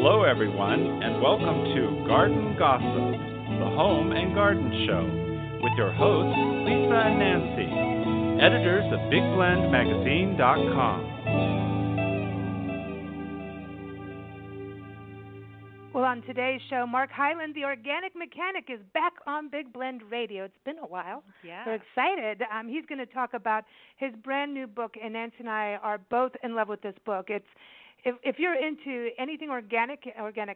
Hello, everyone, and welcome to Garden Gossip, the home and garden show, with your hosts, Lisa and Nancy, editors of BigBlendMagazine.com. Well, on today's show, Mark Hyland, the organic mechanic, is back on Big Blend Radio. It's been a while. Yeah. We're excited. He's going to talk about his brand new book, and Nancy and I are both in love with this book. If you're into anything organic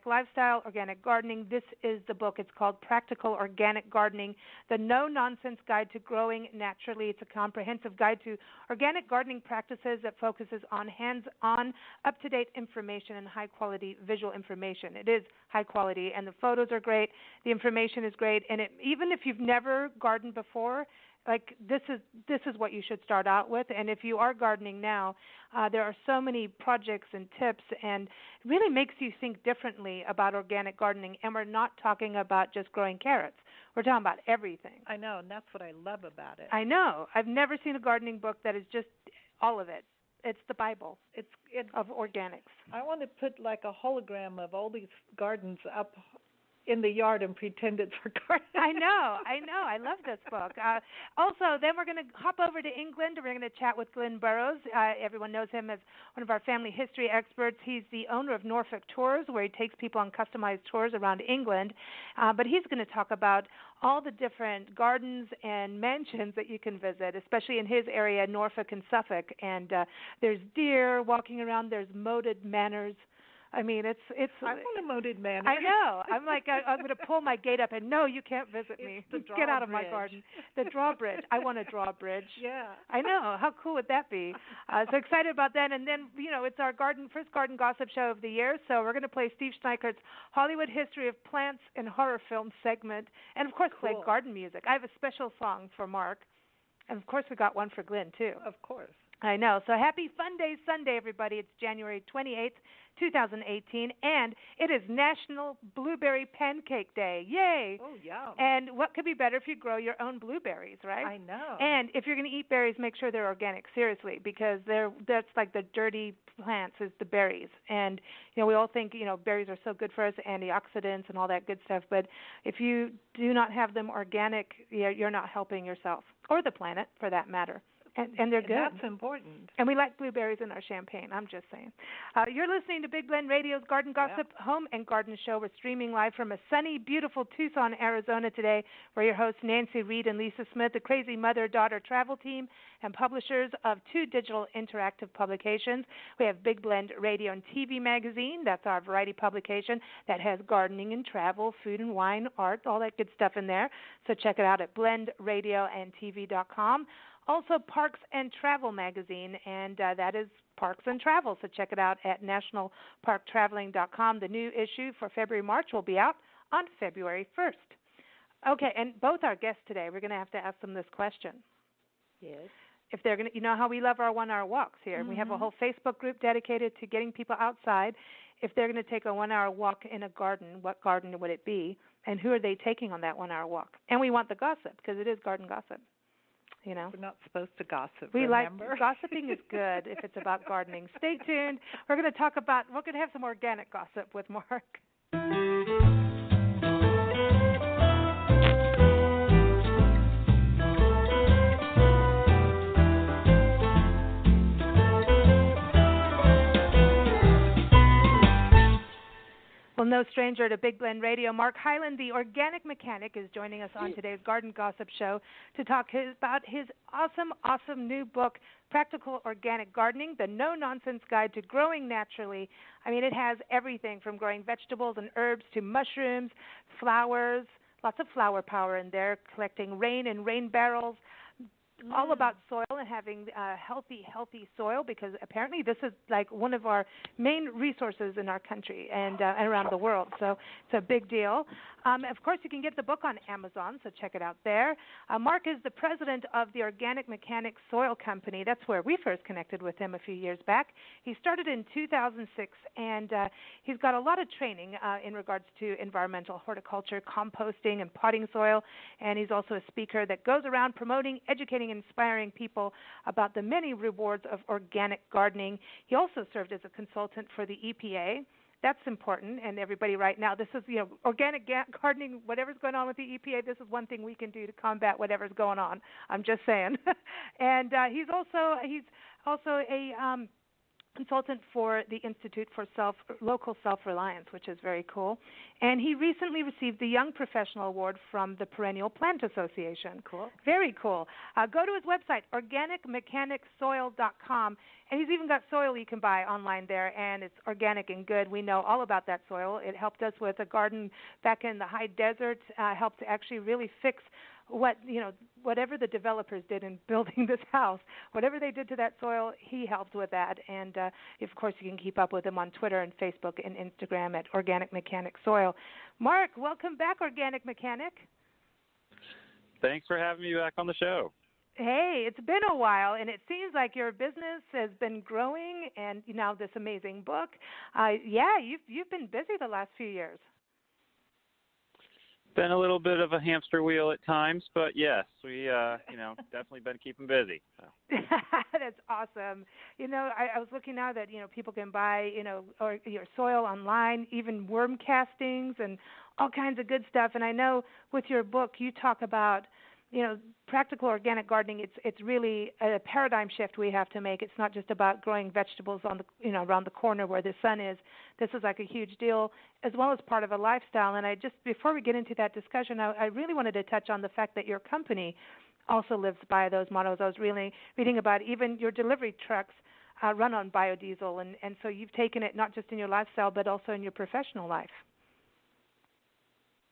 lifestyle, organic gardening, this is the book. It's called Practical Organic Gardening, the no-nonsense guide to growing naturally. It's a comprehensive guide to organic gardening practices that focuses on hands-on, up-to-date information and high-quality visual information. It is high quality, and the photos are great. The information is great, and even if you've never gardened before, this is what you should start out with. And if you are gardening now, there are so many projects and tips, and it really makes you think differently about organic gardening. And we're not talking about just growing carrots. We're talking about everything. I know, and that's what I love about it. I know. I've never seen a gardening book that is just all of it. It's the Bible. It's of organics. I want to put like a hologram of all these gardens up in the yard and pretend it's for gardening. I know. I love this book. Also, then we're going to hop over to England. We're going to chat with Glenn Burrows. Everyone knows him as one of our family history experts. He's the owner of Norfolk Tours, where he takes people on customized tours around England. But he's going to talk about all the different gardens and mansions that you can visit, especially in his area, Norfolk and Suffolk. And there's deer walking around. There's moated manors. I mean, it's. I want a moated manor. I know. I'm like, I'm going to pull my gate up and no, you can't visit me. Get out of my garden. The drawbridge. I want a drawbridge. Yeah. I know. How cool would that be? So excited about that. And then, it's our first garden gossip show of the year. So we're going to play Steve Schneickert's Hollywood History of Plants and Horror Film segment, and of course, play garden music. I have a special song for Mark, and of course, we got one for Glenn too. Of course. I know. So happy Fun Day Sunday, everybody. It's January 28th, 2018, and it is National Blueberry Pancake Day. Yay! Oh, yum. And what could be better if you grow your own blueberries, right? I know. And if you're going to eat berries, make sure they're organic, seriously, because that's like the dirty plants is the berries. And, we all think, berries are so good for us, antioxidants and all that good stuff, but if you do not have them organic, you're not helping yourself or the planet, for that matter. And they're good. That's important. And we like blueberries in our champagne, I'm just saying. You're listening to Big Blend Radio's Garden Gossip Home and Garden Show. We're streaming live from a sunny, beautiful Tucson, Arizona today. We're your hosts, Nancy Reed and Lisa Smith, the crazy mother-daughter travel team and publishers of 2 digital interactive publications. We have Big Blend Radio and TV Magazine. That's our variety publication that has gardening and travel, food and wine, art, all that good stuff in there. So check it out at blendradioandtv.com. Also, Parks and Travel Magazine, and that is Parks and Travel. So check it out at nationalparktraveling.com. The new issue for February-March will be out on February 1st. Okay, and both our guests today, we're going to have to ask them this question. Yes. If they're going to, how we love our 1-hour walks here. Mm-hmm. We have a whole Facebook group dedicated to getting people outside. If they're going to take a 1-hour walk in a garden, what garden would it be? And who are they taking on that 1-hour walk? And we want the gossip, because it is garden gossip. We're not supposed to gossip. We remember? Like gossiping is good if it's about gardening. Stay tuned. We're going to have some organic gossip with Mark. Well, no stranger to Big Blend Radio, Mark Hyland, the organic mechanic, is joining us on today's Garden Gossip Show to talk about his awesome new book, Practical Organic Gardening, the no-nonsense guide to growing naturally. I mean, it has everything from growing vegetables and herbs to mushrooms, flowers, lots of flower power in there, collecting rain in rain barrels, all about soil and having healthy soil, because apparently this is like one of our main resources in our country and around the world. So it's a big deal. Of course, you can get the book on Amazon, so check it out there. Mark is the president of the Organic Mechanics Soil Company. That's where we first connected with him a few years back. He started in 2006, and he's got a lot of training in regards to environmental horticulture, composting, and potting soil. And he's also a speaker that goes around promoting, educating, and inspiring people about the many rewards of organic gardening. He also served as a consultant for the EPA That's important. And everybody right now, this is, organic gardening, whatever's going on with the EPA, this is one thing we can do to combat whatever's going on. I'm just saying. And he's also a consultant for the Institute for Local Self-Reliance, which is very cool. And he recently received the Young Professional Award from the Perennial Plant Association. Cool. Very cool. Go to his website, organicmechanicsoil.com, and he's even got soil you can buy online there, and it's organic and good. We know all about that soil. It helped us with a garden back in the high desert, helped to actually really fix whatever the developers did in building this house, whatever they did to that soil, he helped with that. And, of course, you can keep up with him on Twitter and Facebook and Instagram at Organic Mechanic Soil. Mark, welcome back, Organic Mechanic. Thanks for having me back on the show. Hey, it's been a while, and it seems like your business has been growing, and now this amazing book. You've been busy the last few years. Been a little bit of a hamster wheel at times, but yes, we definitely been keeping busy. So. That's awesome. I was looking now that people can buy or your soil online, even worm castings and all kinds of good stuff. And I know with your book you talk about practical organic gardening. It's really a paradigm shift we have to make. It's not just about growing vegetables on the around the corner where the sun is. This is like a huge deal, as well as part of a lifestyle. And before we get into that discussion, I really wanted to touch on the fact that your company also lives by those mottos. I was really reading about even your delivery trucks run on biodiesel, and so you've taken it not just in your lifestyle but also in your professional life.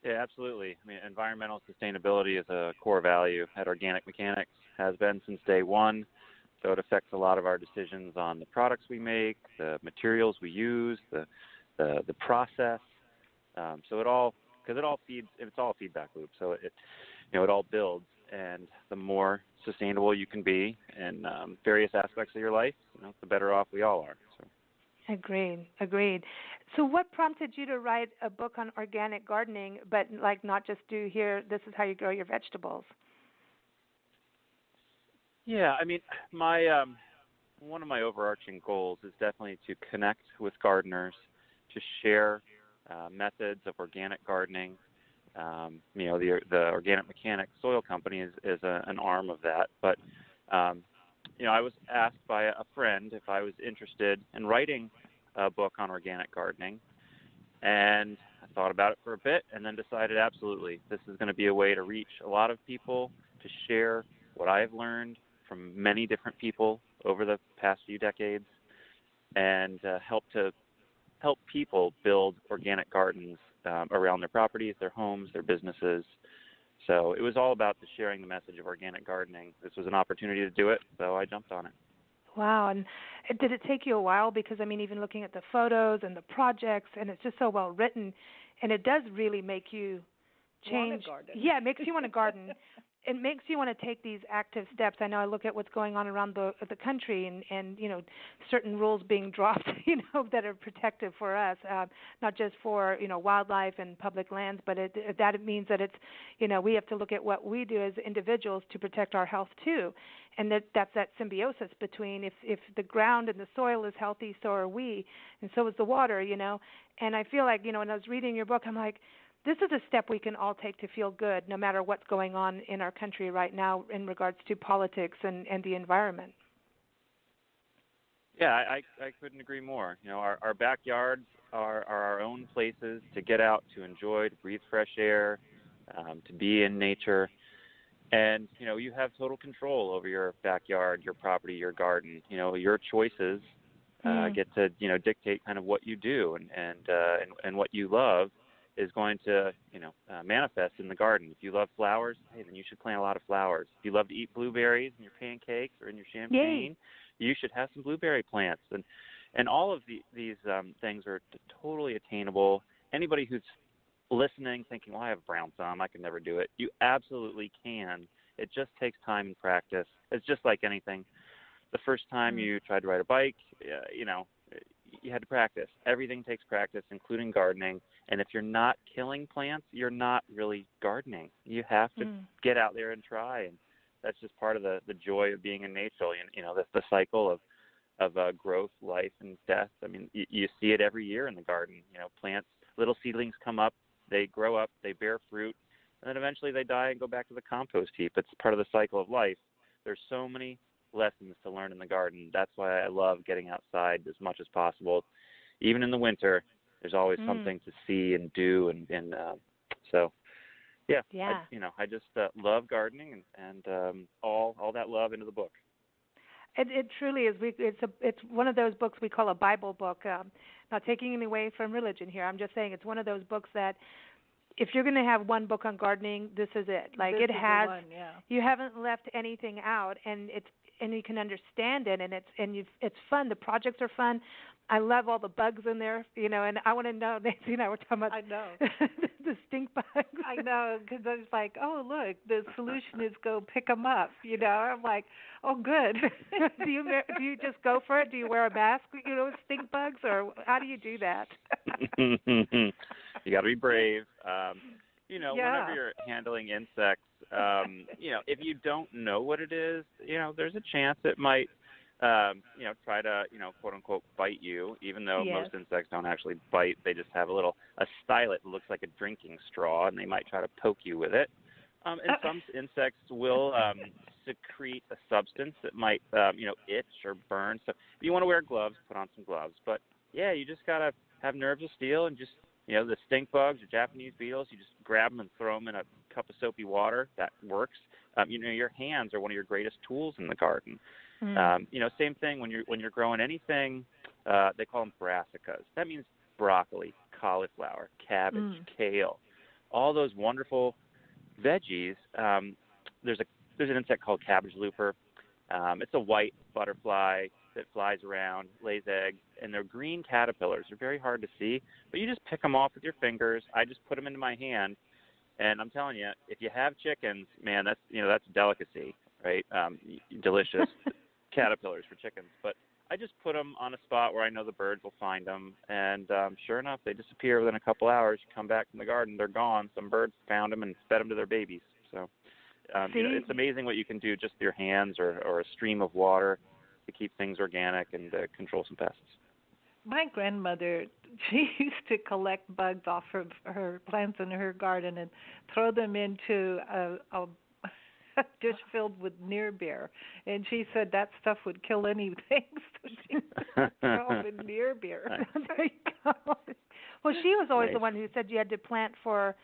Yeah, absolutely. I mean, environmental sustainability is a core value at Organic Mechanics, has been since day one. So it affects a lot of our decisions on the products we make, the materials we use, the process. So it all feeds. It's all a feedback loop. So it all builds, and the more sustainable you can be in various aspects of your life, the better off we all are. So. Agreed. So what prompted you to write a book on organic gardening, but not just do here, this is how you grow your vegetables? Yeah, I mean, one of my overarching goals is definitely to connect with gardeners, to share methods of organic gardening. The Organic Mechanic Soil Company is an arm of that, but I was asked by a friend if I was interested in writing a book on organic gardening, and I thought about it for a bit and then decided absolutely this is going to be a way to reach a lot of people, to share what I've learned from many different people over the past few decades, and help people build organic gardens around their properties, their homes, their businesses. So it was all about sharing the message of organic gardening. This was an opportunity to do it, so I jumped on it. Wow. And did it take you a while? Because, even looking at the photos and the projects, and it's just so well written, and it does really make you change. Yeah, it makes you want to garden. It makes you want to take these active steps. I know I look at what's going on around the country and certain rules being dropped, that are protective for us, not just for, wildlife and public lands, but that means that it's, we have to look at what we do as individuals to protect our health too. And that's that symbiosis between if the ground and the soil is healthy, so are we, and so is the water, And I feel like, when I was reading your book, I'm like, this is a step we can all take to feel good no matter what's going on in our country right now in regards to politics and the environment. Yeah, I couldn't agree more. Our backyards are our own places to get out, to enjoy, to breathe fresh air, to be in nature. And, you have total control over your backyard, your property, your garden. Your choices get to, dictate kind of what you do and what you love is going to, manifest in the garden. If you love flowers, hey, then you should plant a lot of flowers. If you love to eat blueberries in your pancakes or in your champagne, you should have some blueberry plants. And all of these things are totally attainable. Anybody who's listening thinking, well, I have a brown thumb, I can never do it. You absolutely can. It just takes time and practice. It's just like anything. The first time you tried to ride a bike, you had to practice. Everything takes practice, including gardening. And if you're not killing plants, you're not really gardening. You have to get out there and try. And that's just part of the joy of being in nature. The cycle growth, life, and death. I mean, you see it every year in the garden. You know, plants, little seedlings come up, they grow up, they bear fruit, and then eventually they die and go back to the compost heap. It's part of the cycle of life. There's so many lessons to learn in the garden. That's why I love getting outside as much as possible. Even in the winter, there's always something to see and do, and so. Yeah. I just love gardening and all that love into the book. It truly is. It's one of those books we call a Bible book. Not taking any away from religion here. I'm just saying it's one of those books that if you're going to have one book on gardening, this is it. Like this it has. One, yeah. You haven't left anything out, and you can understand it, and it's fun. The projects are fun. I love all the bugs in there, and I want to know, Nancy and I were talking about I know. the stink bugs. I know, because I was like, oh, look, the solution is go pick them up, I'm like, oh, good. Do you just go for it? Do you wear a mask, stink bugs, or how do you do that? You got to be brave. Whenever you're handling insects, if you don't know what it is, there's a chance it might try to, quote unquote, bite you, even though most insects don't actually bite. They just have a stylet that looks like a drinking straw, and they might try to poke you with it. And some insects will secrete a substance that might, itch or burn. So if you want to wear gloves, put on some gloves. But, yeah, you just got to have nerves of steel and just, the stink bugs or Japanese beetles, you just grab them and throw them in a cup of soapy water. That works. Your hands are one of your greatest tools in the garden. Same thing when you're growing anything. They call them brassicas. That means broccoli, cauliflower, cabbage, kale, all those wonderful veggies. There's an insect called cabbage looper. It's a white butterfly that flies around, lays eggs, and they're green caterpillars. They're very hard to see, but you just pick them off with your fingers. I just put them into my hand, and I'm telling you, if you have chickens, man, that's a delicacy, right? Delicious. Caterpillars for chickens, but I just put them on a spot where I know the birds will find them, and sure enough, they disappear within a couple hours. You come back from the garden, they're gone. Some birds found them and fed them to their babies. So it's amazing what you can do just with your hands or a stream of water to keep things organic and control some pests. My grandmother, she used to collect bugs off of her plants in her garden and throw them into a dish filled with near beer, and she said that stuff would kill anything. So she throw it in near beer. There you go. Well, she was always the one who said you had to plant for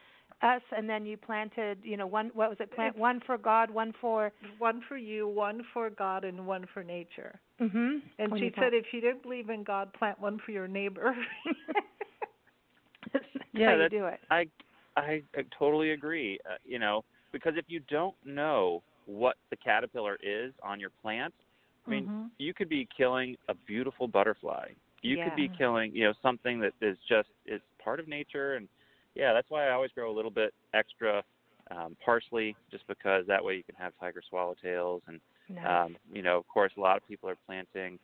us, and then you planted, one. What was it? Plant one for God, one for you, one for God, and one for nature. Mm-hmm. And she said, if you didn't believe in God, plant one for your neighbor. That's how you do it. I totally agree. Because if you don't know what the caterpillar is on your plant, I mean, you could be killing a beautiful butterfly. You could be killing, something that is part of nature. And, that's why I always grow a little bit extra parsley, just because that way you can have tiger swallowtails. And, of course, a lot of people are planting,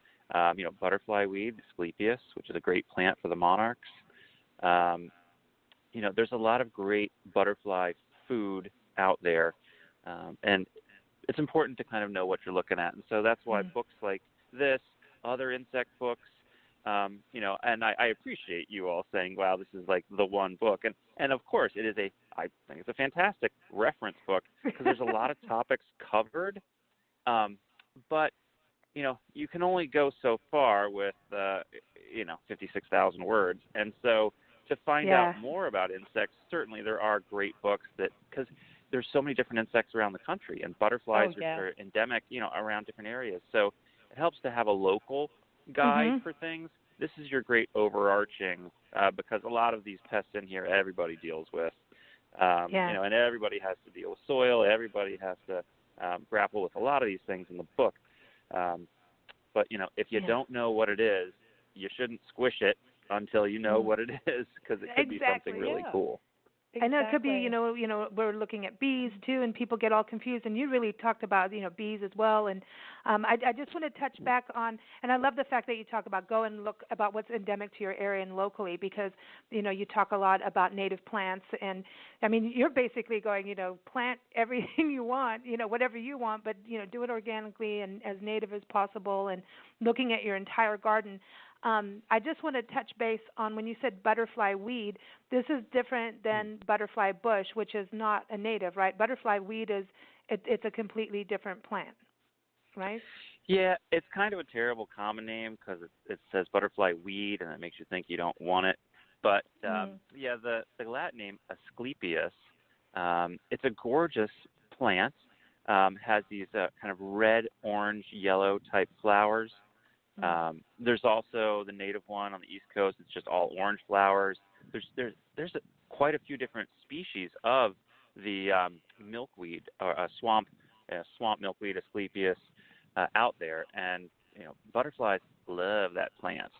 butterfly weed, Asclepias, which is a great plant for the monarchs. There's a lot of great butterfly food out there, and it's important to kind of know what you're looking at, and so that's why books like this, other insect books, and I appreciate you all saying, wow, this is like the one book, and of course I think it's a fantastic reference book because there's a lot of topics covered, but you can only go so far with 56,000 words, and so to find out more about insects, certainly there are great books because there's so many different insects around the country, and butterflies are endemic, around different areas. So it helps to have a local guide for things. This is your great overarching, because a lot of these pests in here, everybody deals with, and everybody has to deal with soil. Everybody has to grapple with a lot of these things in the book. But if you don't know what it is, you shouldn't squish it until you know what it is, because it could be something really cool. I know it could be, Exactly. we're looking at bees too, and people get all confused. And you really talked about, bees as well. And I just want to touch back on, and I love the fact that you talk about go and look about what's endemic to your area and locally, because you talk a lot about native plants, and I mean you're basically going, plant everything you want, whatever you want, but do it organically and as native as possible, and looking at your entire garden. I just want to touch base on when you said butterfly weed. This is different than butterfly bush, which is not a native, right? Butterfly weed it's a completely different plant, right? Yeah, it's kind of a terrible common name because it says butterfly weed, and it makes you think you don't want it. But yeah, the Latin name Asclepias, it's a gorgeous plant. Has these kind of red, orange, yellow type flowers. There's also the native one on the East Coast. It's just all orange flowers. There's quite a few different species of the milkweed or swamp milkweed, Asclepias, out there, and butterflies love that plant.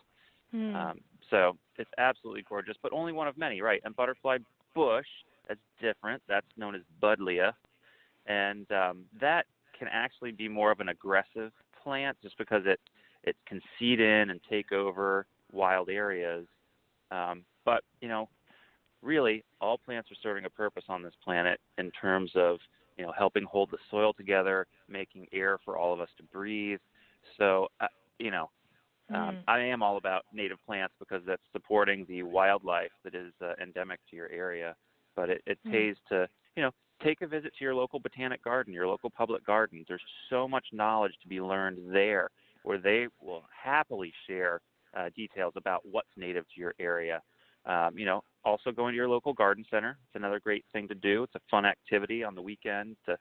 So it's absolutely gorgeous, but only one of many, right? And butterfly bush, that's different. That's known as Buddleia, and that can actually be more of an aggressive plant just because it can seed in and take over wild areas. But, really all plants are serving a purpose on this planet in terms of, helping hold the soil together, making air for all of us to breathe. So, I am all about native plants because that's supporting the wildlife that is endemic to your area. But it pays to, take a visit to your local botanic garden, your local public garden. There's so much knowledge to be learned there, where they will happily share details about what's native to your area. Also going to your local garden center. It's another great thing to do. It's a fun activity on the weekend to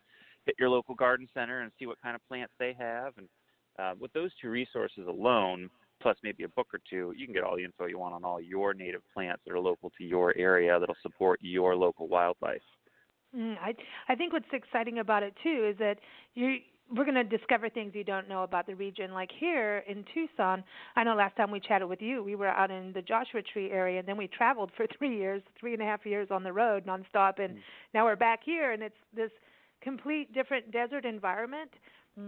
hit your local garden center and see what kind of plants they have. And with those two resources alone, plus maybe a book or two, you can get all the info you want on all your native plants that are local to your area that'll support your local wildlife. I think what's exciting about it too is that we're going to discover things you don't know about the region. Like here in Tucson, I know last time we chatted with you, we were out in the Joshua Tree area, and then we traveled for 3.5 years on the road nonstop, and now we're back here, and it's this complete different desert environment.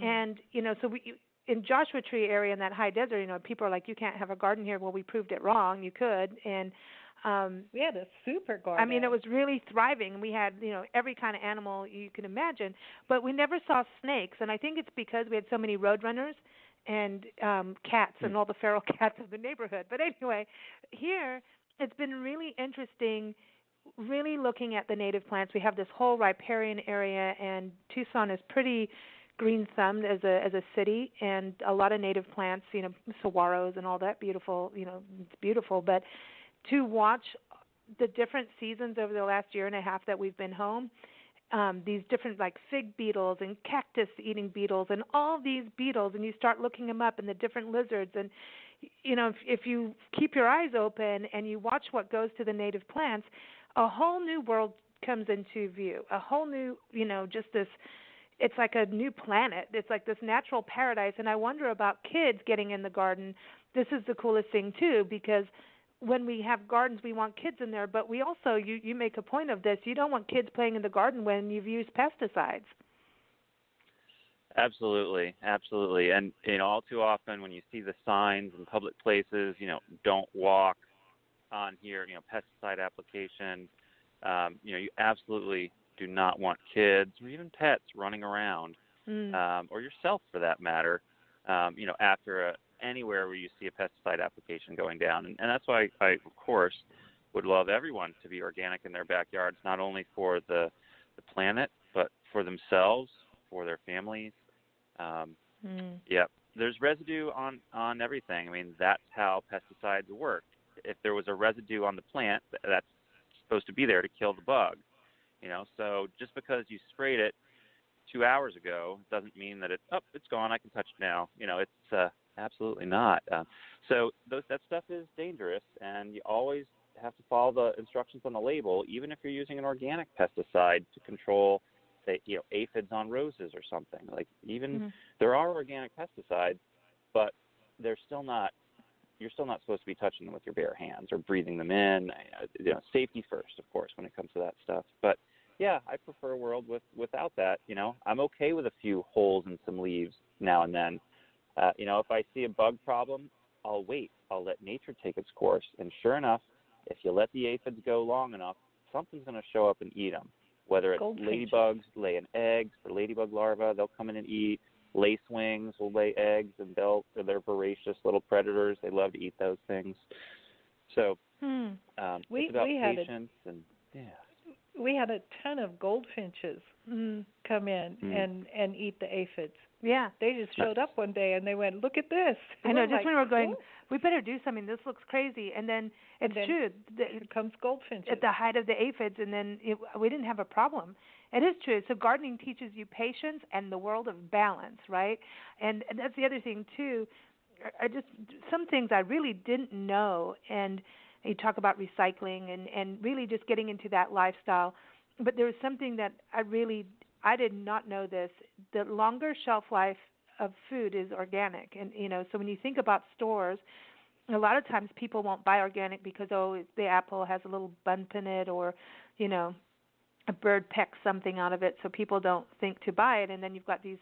And so we in Joshua Tree area in that high desert, people are like, you can't have a garden here. Well, we proved it wrong. You could, and we had a super garden. I mean, it was really thriving. We had, every kind of animal you can imagine, but we never saw snakes. And I think it's because we had so many roadrunners and cats and all the feral cats of the neighborhood. But anyway, here it's been really interesting, really looking at the native plants. We have this whole riparian area, and Tucson is pretty green-thumbed as a city, and a lot of native plants, saguaros and all that beautiful, it's beautiful. But to watch the different seasons over the last year and a half that we've been home, these different like fig beetles and cactus-eating beetles and all these beetles, and you start looking them up, and the different lizards, and if you keep your eyes open and you watch what goes to the native plants, a whole new world comes into view, a whole new, just this. It's like a new planet. It's like this natural paradise, and I wonder about kids getting in the garden. This is the coolest thing too, because when we have gardens, we want kids in there, but we also, you make a point of this, you don't want kids playing in the garden when you've used pesticides. Absolutely. And, all too often when you see the signs in public places, don't walk on here, pesticide application, you absolutely do not want kids or even pets running around, or yourself for that matter, after anywhere where you see a pesticide application going down. And that's why I, of course, would love everyone to be organic in their backyards, not only for the planet, but for themselves, for their families. Yeah, there's residue on everything. I mean, that's how pesticides work. If there was a residue on the plant, that's supposed to be there to kill the bug. So just because you sprayed it 2 hours ago doesn't mean that it's gone, I can touch it now. It's absolutely not. So that stuff is dangerous, and you always have to follow the instructions on the label, even if you're using an organic pesticide to control, say, aphids on roses or something. Like even there are organic pesticides, but they're still not you're still not supposed to be touching them with your bare hands or breathing them in. Safety first, of course, when it comes to that stuff. But yeah, I prefer a world without that. I'm okay with a few holes and some leaves now and then. If I see a bug problem, I'll wait. I'll let nature take its course. And sure enough, if you let the aphids go long enough, something's going to show up and eat them. Whether it's ladybugs laying eggs or ladybug larvae, they'll come in and eat. Lacewings will lay eggs, and they're voracious little predators. They love to eat those things. So it's about patience We had a ton of goldfinches come in and eat the aphids. Yeah. They just showed up one day and they went, look at this. I know, just when we were going, we better do something. This looks crazy. And then it's true. Here comes goldfinches. At the height of the aphids, and then we didn't have a problem. It is true. So gardening teaches you patience and the world of balance, right? And that's the other thing, too. Some things I really didn't know, and you talk about recycling and really just getting into that lifestyle. But there was something that I did not know this. The longer shelf life of food is organic. And, so when you think about stores, a lot of times people won't buy organic because, the apple has a little bump in it, or, a bird pecked something out of it, so people don't think to buy it. And then you've got these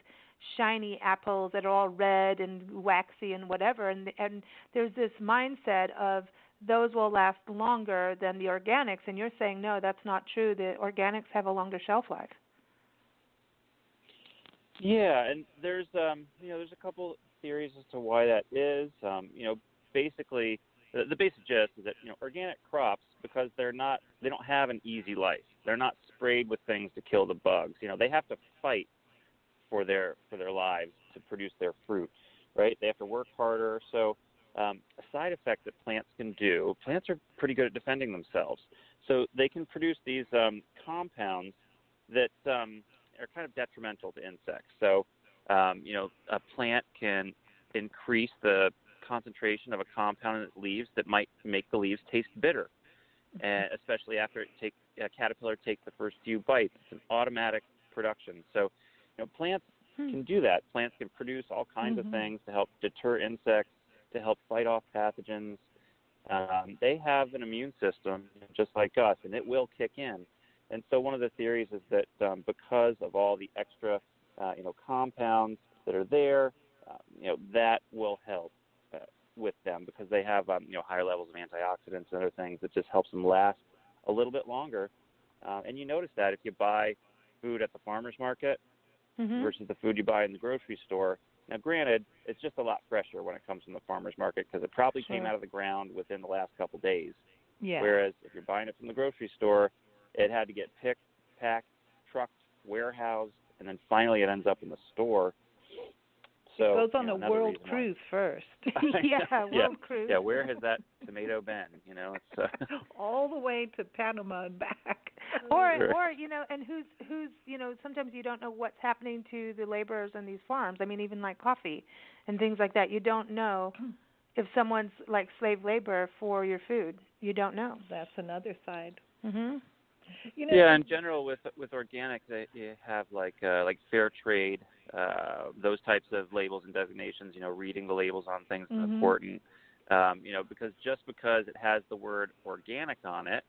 shiny apples that are all red and waxy and whatever. And there's this mindset of those will last longer than the organics. And you're saying, no, that's not true. The organics have a longer shelf life. Yeah, and there's a couple theories as to why that is. Basically, the basic gist is that organic crops, because they don't have an easy life. They're not sprayed with things to kill the bugs. They have to fight for their lives to produce their fruit, right? They have to work harder. So a side effect that plants are pretty good at defending themselves. So they can produce these compounds that are kind of detrimental to insects. So, a plant can increase the concentration of a compound in its leaves that might make the leaves taste bitter, and especially after a caterpillar takes the first few bites. It's an automatic production. So, plants can do that. Plants can produce all kinds of things to help deter insects, to help fight off pathogens. They have an immune system just like us, and it will kick in. And so one of the theories is that because of all the extra, compounds that are there, that will help with them, because they have, higher levels of antioxidants and other things that just helps them last a little bit longer. And you notice that if you buy food at the farmer's market versus the food you buy in the grocery store. Now, granted, it's just a lot fresher when it comes from the farmer's market, because it probably came out of the ground within the last couple days. Yeah. Whereas if you're buying it from the grocery store, it had to get picked, packed, trucked, warehoused, and then finally it ends up in the store. So, it goes on a world cruise first. World cruise. Yeah, where has that tomato been? It's all the way to Panama and back. Or and who's sometimes you don't know what's happening to the laborers on these farms. I mean, even like coffee and things like that. You don't know if someone's like slave labor for your food. You don't know. That's another side. In general, with organic, you have like fair trade, those types of labels and designations. Reading the labels on things is important. Because just because it has the word organic on it,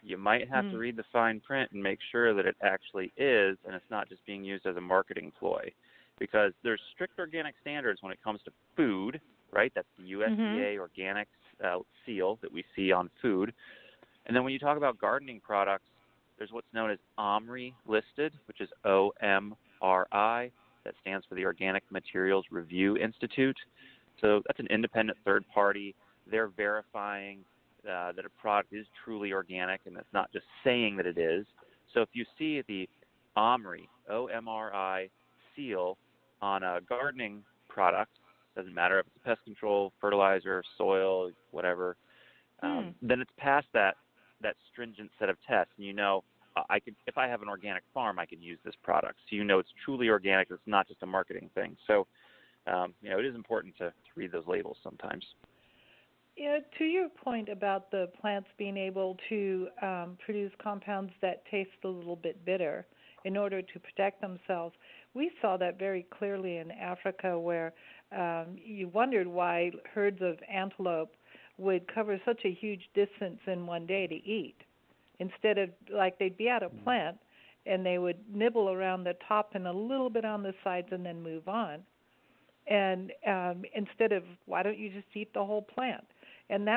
you might have to read the fine print and make sure that it actually is, and it's not just being used as a marketing ploy. Because there's strict organic standards when it comes to food, right? That's the USDA organic seal that we see on food. And then when you talk about gardening products, there's what's known as OMRI listed, which is OMRI. That stands for the Organic Materials Review Institute. So that's an independent third party. They're verifying that a product is truly organic, and it's not just saying that it is. So if you see the OMRI, OMRI seal on a gardening product, doesn't matter if it's pest control, fertilizer, soil, whatever, then it's past that stringent set of tests. And I could, if I have an organic farm, I could use this product. So it's truly organic. It's not just a marketing thing. So it is important to read those labels sometimes. Yeah, to your point about the plants being able to produce compounds that taste a little bit bitter in order to protect themselves, we saw that very clearly in Africa, where you wondered why herds of antelope would cover such a huge distance in one day to eat. Instead of, like, they'd be at a plant and they would nibble around the top and a little bit on the sides and then move on. And instead of, why don't you just eat the whole plant? And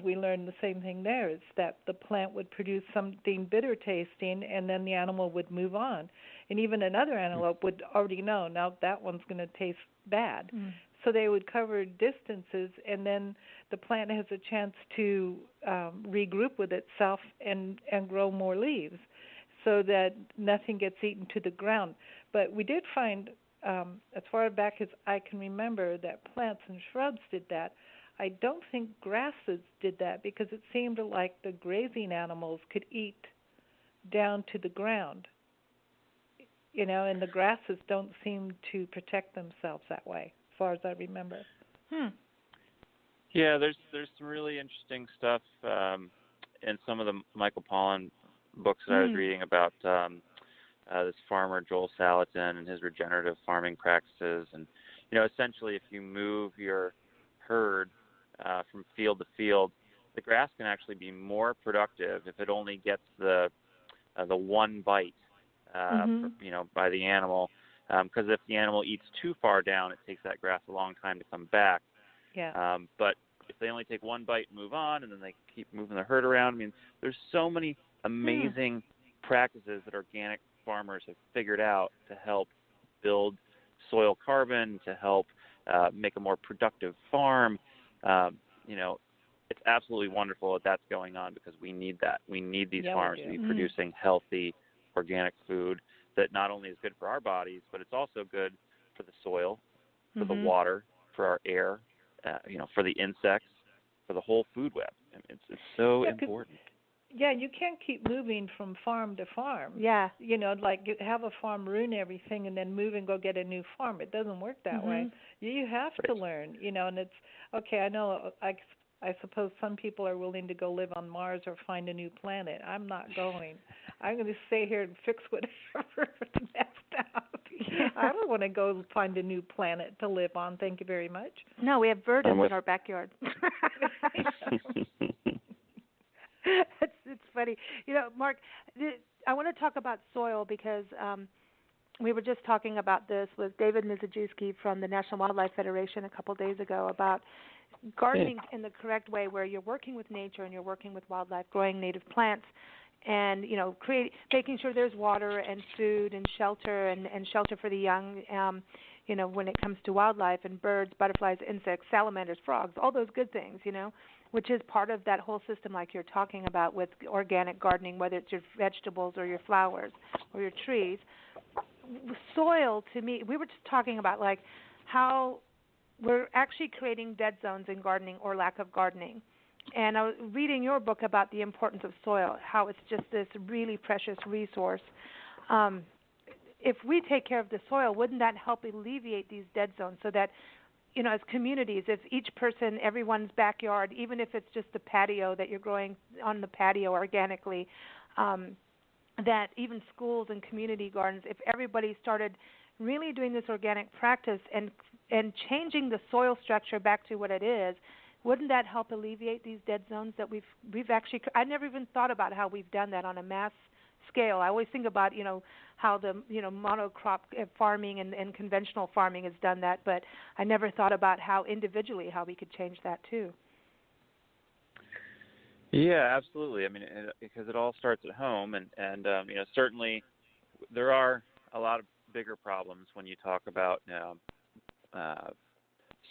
we learned the same thing there, is that the plant would produce something bitter tasting and then the animal would move on. And even another antelope would already know, now that one's going to taste bad. So they would cover distances, and then the plant has a chance to regroup with itself and grow more leaves so that nothing gets eaten to the ground. But we did find, as far back as I can remember, that plants and shrubs did that. I don't think grasses did that because it seemed like the grazing animals could eat down to the ground. And the grasses don't seem to protect themselves that way, as far as I remember. Yeah, there's some really interesting stuff in some of the Michael Pollan books that I was reading about this farmer Joel Salatin and his regenerative farming practices. And essentially, if you move your herd from field to field, the grass can actually be more productive if it only gets the one bite. By the animal, because if the animal eats too far down, it takes that grass a long time to come back. Yeah. But if they only take one bite and move on, and then they keep moving the herd around, I mean, there's so many amazing practices that organic farmers have figured out to help build soil carbon, to help make a more productive farm. It's absolutely wonderful that that's going on because we need that. We need these farms to be producing healthy, organic food that not only is good for our bodies, but it's also good for the soil, for the water, for our air, for the insects, for the whole food web. I mean, it's so important. Yeah, you can't keep moving from farm to farm. Yeah. Like you have a farm ruin everything and then move and go get a new farm. It doesn't work that way. You have to learn, and it's, okay, I know, I suppose some people are willing to go live on Mars or find a new planet. I'm not going. I'm going to stay here and fix whatever messed up. I don't want to go find a new planet to live on. Thank you very much. No, we have verdants in our backyard. It's funny. Mark, I want to talk about soil because we were just talking about this with David Mizejewski from the National Wildlife Federation a couple days ago about gardening in the correct way, where you're working with nature and you're working with wildlife, growing native plants, and making sure there's water and food and shelter and shelter for the young. When it comes to wildlife and birds, butterflies, insects, salamanders, frogs, all those good things. Which is part of that whole system, like you're talking about with organic gardening, whether it's your vegetables or your flowers or your trees. Soil, to me, we were just talking about like how we're actually creating dead zones in gardening or lack of gardening. And I was reading your book about the importance of soil, how it's just this really precious resource. If we take care of the soil, wouldn't that help alleviate these dead zones so that, as communities, if each person, everyone's backyard, even if it's just the patio that you're growing on the patio organically, that even schools and community gardens, if everybody started really doing this organic practice and changing the soil structure back to what it is, wouldn't that help alleviate these dead zones that we've actually? I never even thought about how we've done that on a mass scale. I always think about how the monocrop farming and conventional farming has done that, but I never thought about how individually how we could change that too. Yeah, absolutely. I mean, because it all starts at home, and certainly there are a lot of bigger problems when you talk about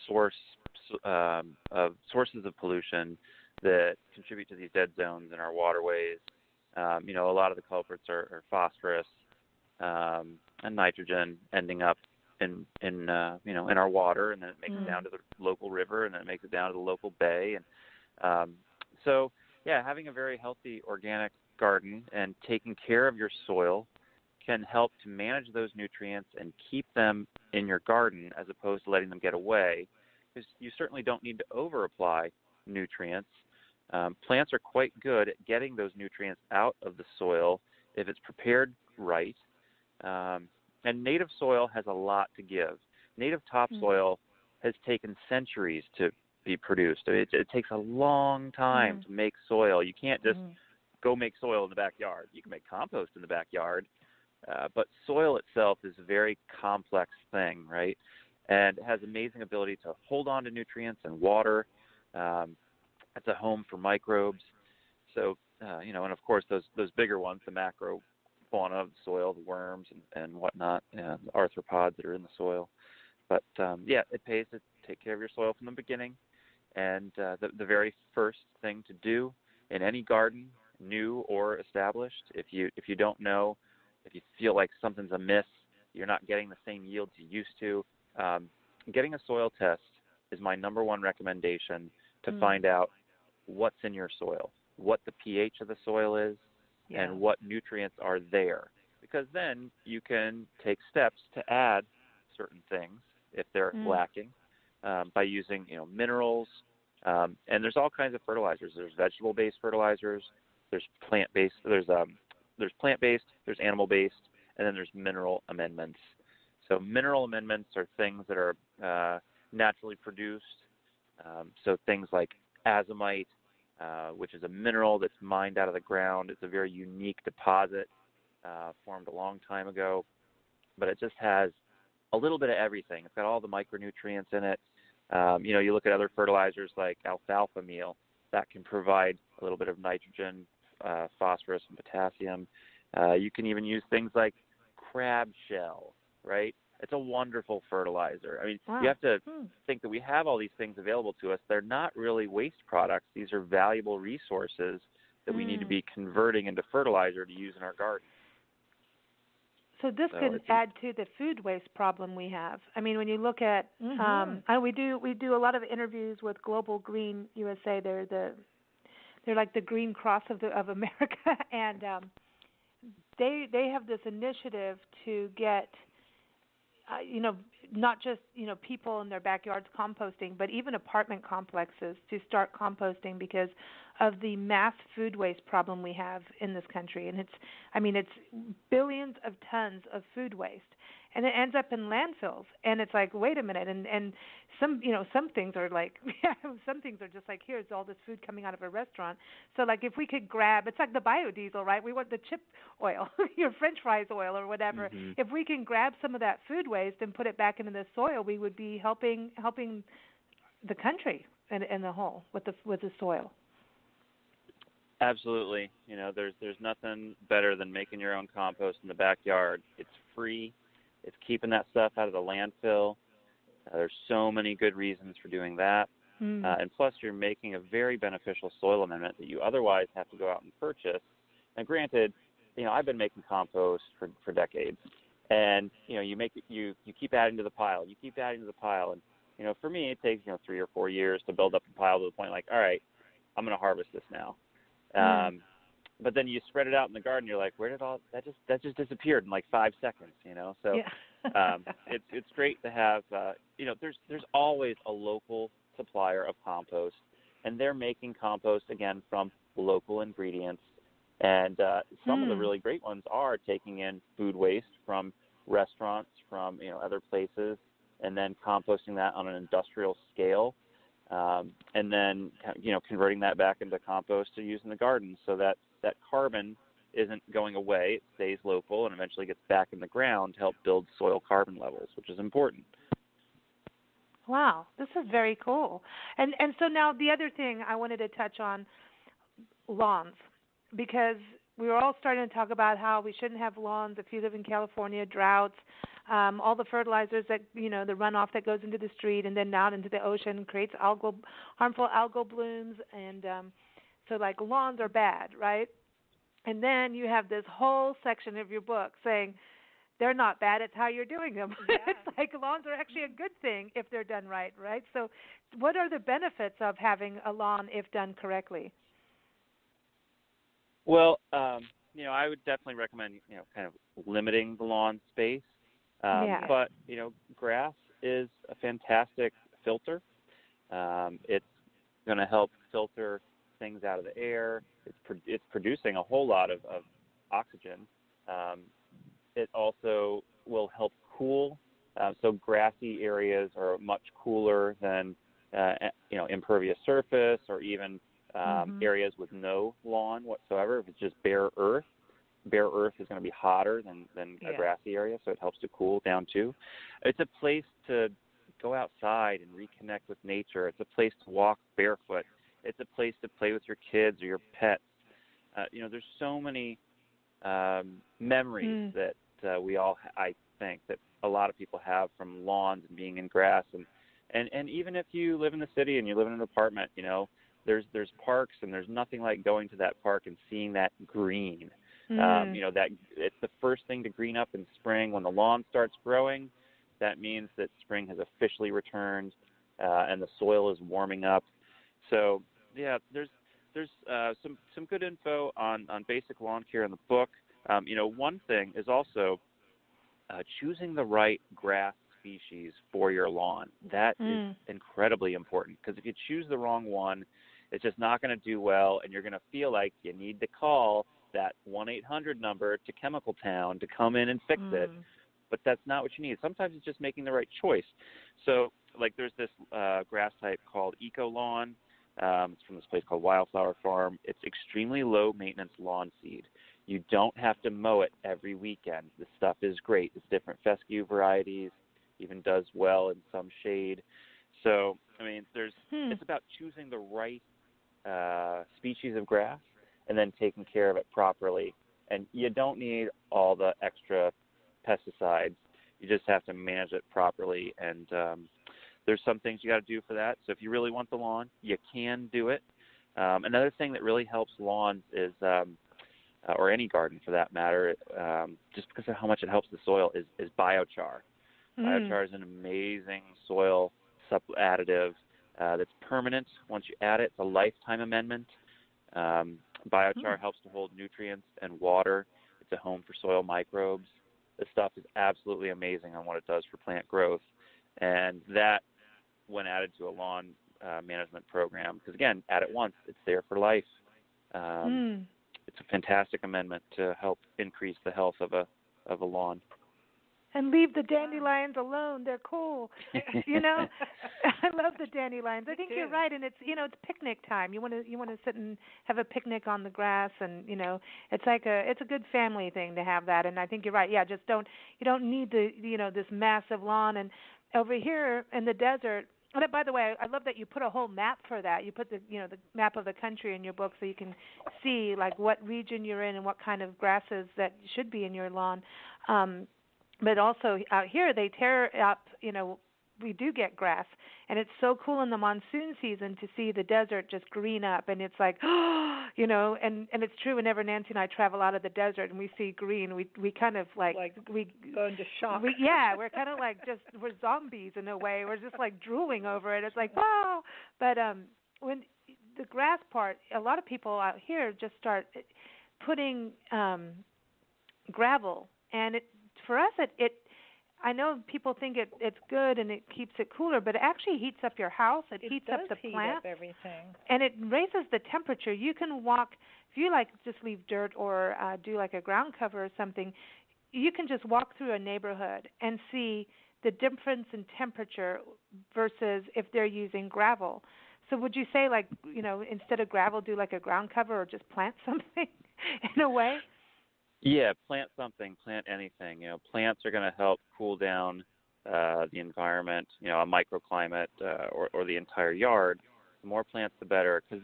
sources of pollution that contribute to these dead zones in our waterways. A lot of the culprits are phosphorus and nitrogen ending up in our water, and then it makes it down to the local river, and then it makes it down to the local bay, and so having a very healthy organic garden and taking care of your soil can help to manage those nutrients and keep them in your garden as opposed to letting them get away, because you certainly don't need to over-apply nutrients. Plants are quite good at getting those nutrients out of the soil if it's prepared right. And native soil has a lot to give. Native topsoil has taken centuries to be produced. I mean, it takes a long time to make soil. You can't just go make soil in the backyard. You can make compost in the backyard, but soil itself is a very complex thing, right? And it has amazing ability to hold on to nutrients and water. It's a home for microbes. So, and of course those bigger ones, the macro fauna of the soil, the worms and whatnot, the arthropods that are in the soil. But it pays to take care of your soil from the beginning. And the very first thing to do in any garden, new or established, if you don't know, if you feel like something's amiss, you're not getting the same yields you used to, getting a soil test is my number one recommendation to find out what's in your soil, what the pH of the soil is, and what nutrients are there. Because then you can take steps to add certain things if they're lacking by using, minerals. And there's all kinds of fertilizers. There's vegetable-based fertilizers. There's plant-based. There's plant-based. There's animal-based, and then there's mineral amendments. So mineral amendments are things that are naturally produced. So things like azomite, which is a mineral that's mined out of the ground. It's a very unique deposit formed a long time ago, but it just has a little bit of everything. It's got all the micronutrients in it. You look at other fertilizers like alfalfa meal, that can provide a little bit of nitrogen, phosphorus, and potassium. You can even use things like crab shell, right? It's a wonderful fertilizer. I mean, you have to think that we have all these things available to us. They're not really waste products. These are valuable resources that we need to be converting into fertilizer to use in our garden. So this can add to the food waste problem we have. I mean, when you look at, we do a lot of interviews with Global Green USA. They're like the Green Cross of America, and they have this initiative to get, not just people in their backyards composting, but even apartment complexes to start composting because of the mass food waste problem we have in this country. And it's billions of tons of food waste, and it ends up in landfills. And it's like, wait a minute, and some things are like some things are just like, here's all this food coming out of a restaurant. So like if we could grab, it's like the biodiesel, right? We want the chip oil, your French fries oil or whatever. If we can grab some of that food waste and put it back into the soil, we would be helping the country in the whole with the soil. Absolutely. There's nothing better than making your own compost in the backyard. It's free. It's keeping that stuff out of the landfill. There's so many good reasons for doing that. And plus, you're making a very beneficial soil amendment that you otherwise have to go out and purchase. And granted, I've been making compost for decades. And, you keep adding to the pile. You keep adding to the pile. And, for me, it takes, 3 or 4 years to build up a pile to the point like, all right, I'm going to harvest this now. But then you spread it out in the garden. You're like, where did all that just disappeared in like 5 seconds? So it's great to have. There's always a local supplier of compost, and they're making compost again from local ingredients. And some of the really great ones are taking in food waste from restaurants, from other places, and then composting that on an industrial scale. And then, converting that back into compost to use in the garden so that carbon isn't going away. It stays local and eventually gets back in the ground to help build soil carbon levels, which is important. Wow, this is very cool. And so now the other thing I wanted to touch on, lawns, because we were all starting to talk about how we shouldn't have lawns if you live in California, droughts, all the fertilizers that, the runoff that goes into the street and then out into the ocean creates harmful algal blooms. And so like lawns are bad, right? And then you have this whole section of your book saying they're not bad, it's how you're doing them. It's like lawns are actually a good thing if they're done right? So what are the benefits of having a lawn if done correctly? Well, I would definitely recommend, kind of limiting the lawn space. But, grass is a fantastic filter. It's going to help filter things out of the air. It's producing a whole lot of oxygen. It also will help cool So grassy areas are much cooler than impervious surface, or even areas with no lawn whatsoever. If it's just bare earth is going to be hotter than a grassy area, so it helps to cool down too. It's a place to go outside and reconnect with nature. It's a place to walk barefoot. It's a place to play with your kids or your pets. There's so many memories that we all, I think, that a lot of people have from lawns and being in grass. And even if you live in the city and you live in an apartment, there's parks, and there's nothing like going to that park and seeing that green. That it's the first thing to green up in spring. When the lawn starts growing, that means that spring has officially returned, and the soil is warming up. So yeah, there's some good info on basic lawn care in the book. One thing is also choosing the right grass species for your lawn. That is incredibly important, because if you choose the wrong one, it's just not going to do well, and you're going to feel like you need to call that 1-800 number to Chemical Town to come in and fix it. But that's not what you need. Sometimes it's just making the right choice. So, like, there's this grass type called Eco Lawn. It's from this place called Wildflower Farm. It's extremely low maintenance lawn seed. You don't have to mow it every weekend. The stuff is great. It's different fescue varieties, even does well in some shade. So, I mean, it's about choosing the right species of grass and then taking care of it properly. And you don't need all the extra pesticides. You just have to manage it properly. And there's some things you got to do for that. So if you really want the lawn, you can do it. Another thing that really helps lawns is, or any garden for that matter, just because of how much it helps the soil, is biochar. Biochar is an amazing soil additive that's permanent. Once you add it, it's a lifetime amendment. Biochar helps to hold nutrients and water. It's a home for soil microbes. This stuff is absolutely amazing on what it does for plant growth. And that, when added to a lawn management program, because, again, add it once, it's there for life. It's a fantastic amendment to help increase the health of a lawn. And leave the dandelions alone. They're cool. I love the dandelions. I think you're right, and it's it's picnic time. You want to sit and have a picnic on the grass, and it's a good family thing to have that. And I think you're right. Yeah, you don't need this massive lawn. And over here in the desert. And by the way, I love that you put a whole map for that. You put the map of the country in your book, so you can see like what region you're in and what kind of grasses that should be in your lawn. But also out here they tear up, we do get grass, and it's so cool in the monsoon season to see the desert just green up, and it's like, and it's true whenever Nancy and I travel out of the desert and we see green, we kind of we go into shock. We're kind of like we're zombies in a way. We're just like drooling over it. It's like, wow. But when the grass part, a lot of people out here just start putting gravel, and for us, I know people think it's good and it keeps it cooler, but it actually heats up your house. It heats up the plant. Heat up everything. And it raises the temperature. You can walk, if you just leave dirt or do like a ground cover or something, you can just walk through a neighborhood and see the difference in temperature versus if they're using gravel. So would you say instead of gravel, do like a ground cover or just plant something in a way? Yeah, plant something, plant anything. Plants are going to help cool down the environment, a microclimate or the entire yard. The more plants, the better, because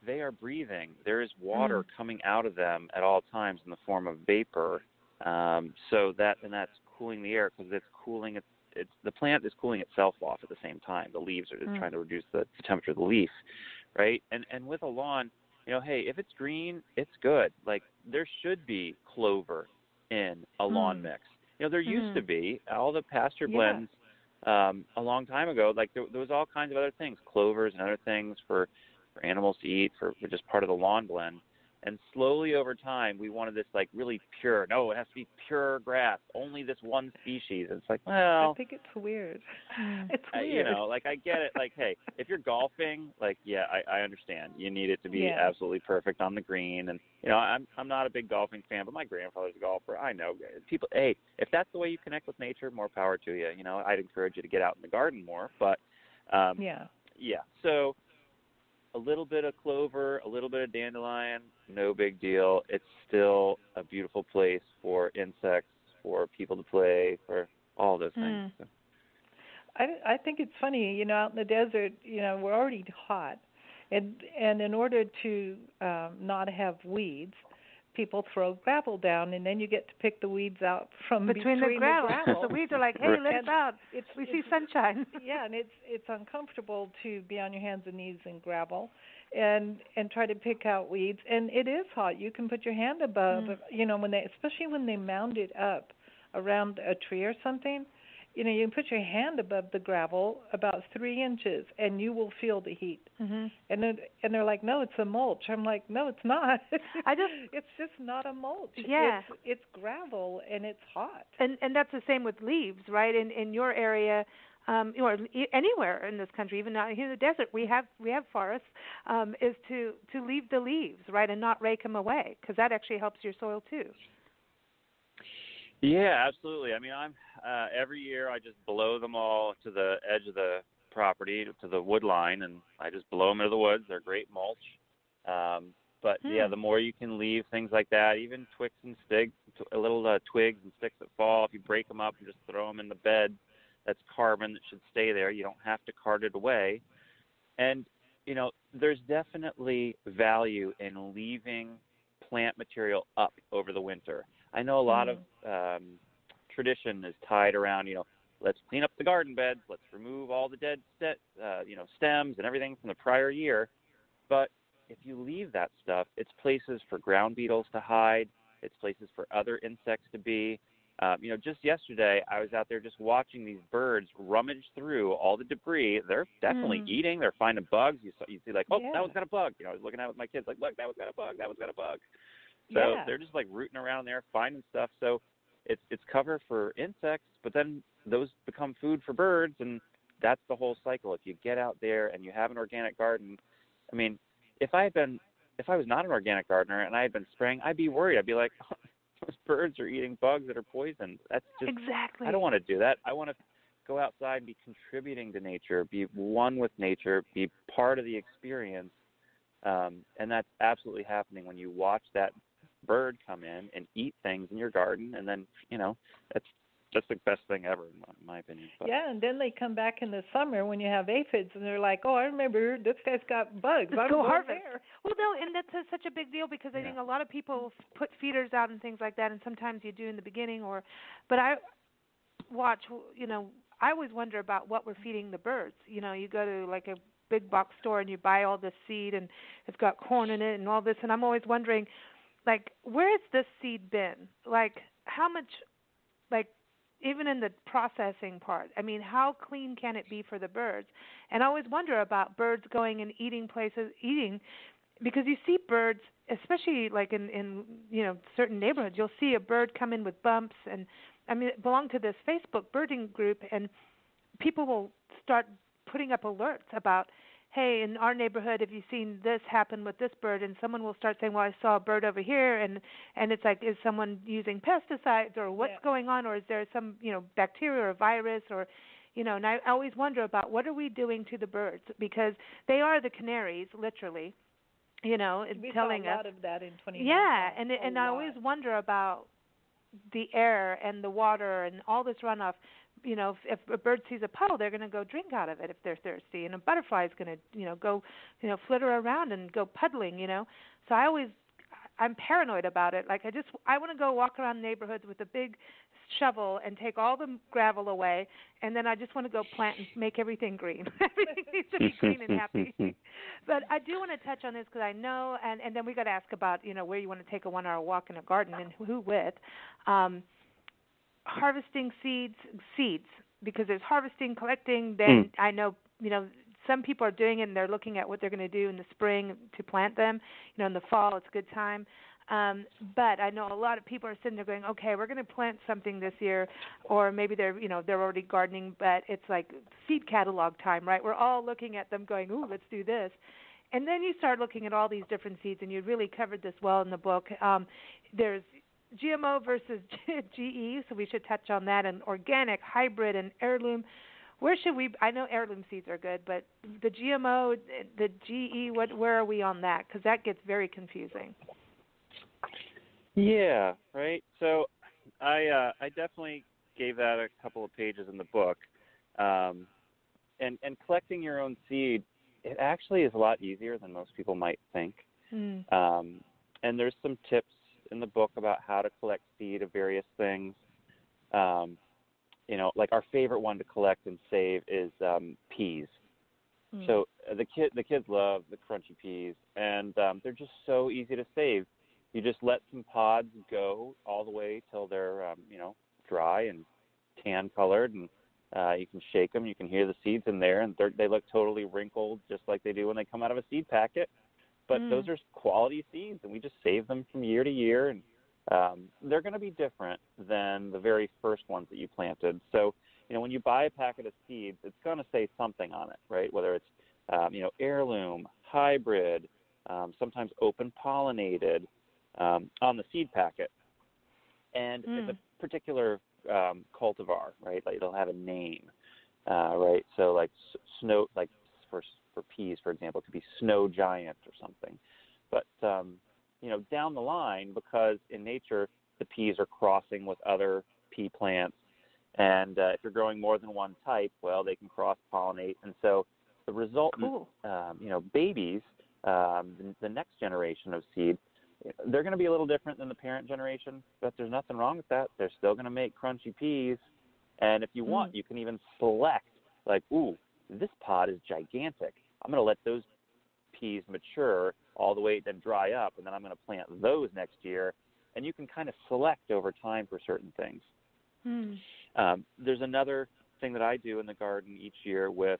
they are breathing. There is water coming out of them at all times in the form of vapor. So that's cooling the air, because it's cooling. The plant is cooling itself off at the same time. The leaves are just trying to reduce the temperature of the leaf, right? And with a lawn, hey, if it's green, it's good. Like, there should be clover in a lawn mix. There used to be all the pasture blends a long time ago. Like, there was all kinds of other things, clovers and other things for animals to eat, for just part of the lawn blend. And slowly over time, we wanted this like really pure. No, it has to be pure grass. Only this one species. And it's like, well, I think it's weird. Mm. It's weird. you know, like I get it. Like, hey, if you're golfing, like, yeah, I understand. You need it to be Yeah. absolutely perfect on the green. And you know, I'm not a big golfing fan, but my grandfather's a golfer. I know people. Hey, if that's the way you connect with nature, more power to you. You know, I'd encourage you to get out in the garden more. But Yeah. So a little bit of clover, a little bit of dandelion, no big deal. It's still a beautiful place for insects, for people to play, for all those things. So. I think it's funny, you know, out in the desert, you know, we're already hot, and in order to not have weeds, people throw gravel down, and then you get to pick the weeds out from between the gravel. The weeds are like, hey, let us out. We see sunshine. Yeah, and it's uncomfortable to be on your hands and knees in gravel, and try to pick out weeds. And it is hot. You can put your hand above, you know, especially when they mound it up around a tree or something. You know, you can put your hand above the gravel about 3 inches, and you will feel the heat. Mm-hmm. And they're like, no, it's a mulch. I'm like, no, it's not. It's just not a mulch. Yeah. It's gravel, and it's hot. And that's the same with leaves, right? In your area, or anywhere in this country, even out here in the desert, we have forests. Is to leave the leaves, right, and not rake them away, because that actually helps your soil too. Yeah, absolutely. I mean, I'm every year I just blow them all to the edge of the property, to the wood line, and I just blow them into the woods. They're great mulch. But yeah, the more you can leave things like that, even twigs and sticks, little twigs and sticks that fall, if you break them up and just throw them in the bed, that's carbon that should stay there. You don't have to cart it away. And, you know, there's definitely value in leaving plant material up over the winter. I know a lot of tradition is tied around, you know, let's clean up the garden beds, let's remove all the dead stems and everything from the prior year. But if you leave that stuff, it's places for ground beetles to hide, it's places for other insects to be. You know, just yesterday I was out there just watching these birds rummage through all the debris. They're definitely eating, they're finding bugs. You see like, that one's got a bug. You know, I was looking at it with my kids like, look, that one's got a bug, that one's got a bug. So they're just like rooting around there, finding stuff. So it's cover for insects, but then those become food for birds, and that's the whole cycle. If you get out there and you have an organic garden, I mean, if I was not an organic gardener and I had been spraying, I'd be worried. I'd be like, those birds are eating bugs that are poisoned. That's just exactly. I don't want to do that. I want to go outside and be contributing to nature, be one with nature, be part of the experience, and that's absolutely happening when you watch that bird come in and eat things in your garden, and then, you know, that's the best thing ever in my opinion. But. Yeah, and then they come back in the summer when you have aphids, and they're like, oh, I remember this guy's got bugs. Let's go harvest. There. Well, no, and that's such a big deal, because I think a lot of people put feeders out and things like that, and sometimes you do in the beginning, but I watch, you know, I always wonder about what we're feeding the birds. You know, you go to like a big box store and you buy all this seed, and it's got corn in it and all this, and I'm always wondering, like, where has this seed been? Like, how much, like, even in the processing part, I mean, how clean can it be for the birds? And I always wonder about birds going and eating, because you see birds, especially like in you know, certain neighborhoods, you'll see a bird come in with bumps, and I mean, it belonged to this Facebook birding group, and people will start putting up alerts about, hey, in our neighborhood, have you seen this happen with this bird? And someone will start saying, well, I saw a bird over here, and it's like, is someone using pesticides, or what's going on, or is there some, you know, bacteria or virus, or, you know, and I always wonder about what are we doing to the birds, because they are the canaries, literally, you know, telling us. We saw a lot of that in 2019. Yeah, and I always wonder about the air and the water and all this runoff. You know, if a bird sees a puddle, they're going to go drink out of it if they're thirsty, and a butterfly is going to, you know, go, you know, flitter around and go puddling, you know. So I'm paranoid about it. Like, I want to go walk around neighborhoods with a big shovel and take all the gravel away, and then I just want to go plant and make everything green. Everything needs to be green and happy. But I do want to touch on this, because I know, and then we got to ask about, you know, where you want to take a 1-hour walk in a garden and who with. Harvesting seeds, because there's harvesting, collecting, then I know, you know, some people are doing it and they're looking at what they're going to do in the spring to plant them. In the fall it's a good time. But I know a lot of people are sitting there going, okay, we're going to plant something this year, or maybe they're already gardening, but it's like seed catalog time, right? We're all looking at them going, ooh, let's do this. And then you start looking at all these different seeds, and you really covered this well in the book. There's GMO versus GE, so we should touch on that, and organic, hybrid, and heirloom. Where should we? I know heirloom seeds are good, but the GMO, the GE, where are we on that? Because that gets very confusing. Yeah, right. So I definitely gave that a couple of pages in the book, and collecting your own seed, it actually is a lot easier than most people might think. And there's some tips in the book about how to collect seed of various things. Like our favorite one to collect and save is peas. So the kids love the crunchy peas, and they're just so easy to save. You just let some pods go all the way till they're dry and tan colored, and you can shake them. You can hear the seeds in there, and they look totally wrinkled, just like they do when they come out of a seed packet. But those are quality seeds, and we just save them from year to year, and they're going to be different than the very first ones that you planted. So, when you buy a packet of seeds, it's going to say something on it, right? Whether it's, heirloom, hybrid, sometimes open pollinated on the seed packet. And it's a particular cultivar, right? Like it'll have a name, right? So like snow, like for peas, for example, it could be snow giant or something. But down the line, because in nature the peas are crossing with other pea plants, and if you're growing more than one type, well, they can cross-pollinate, and so the resultant, babies, the next generation of seed, they're going to be a little different than the parent generation, but there's nothing wrong with that. They're still going to make crunchy peas, and if you want, you can even select, like, ooh, this pod is gigantic. I'm going to let those peas mature all the way, then dry up, and then I'm going to plant those next year. And you can kind of select over time for certain things. There's another thing that I do in the garden each year with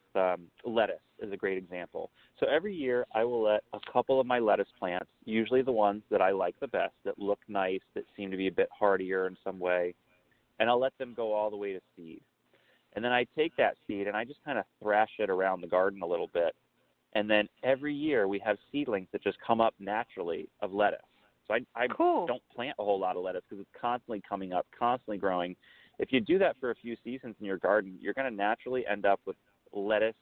lettuce is a great example. So every year I will let a couple of my lettuce plants, usually the ones that I like the best, that look nice, that seem to be a bit hardier in some way, and I'll let them go all the way to seed. And then I take that seed and I just kind of thrash it around the garden a little bit. And then every year we have seedlings that just come up naturally of lettuce. So I don't plant a whole lot of lettuce because it's constantly coming up, constantly growing. If you do that for a few seasons in your garden, you're going to naturally end up with lettuce,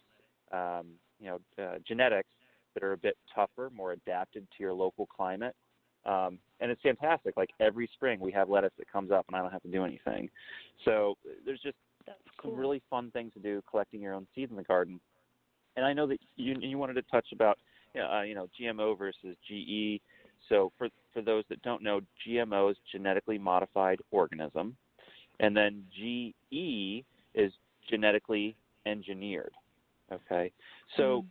genetics that are a bit tougher, more adapted to your local climate. And it's fantastic. Like every spring we have lettuce that comes up and I don't have to do anything. So there's just some really fun things to do collecting your own seeds in the garden. And I know that you wanted to touch about, GMO versus GE. So for those that don't know, GMO is genetically modified organism, and then GE is genetically engineered. Okay, so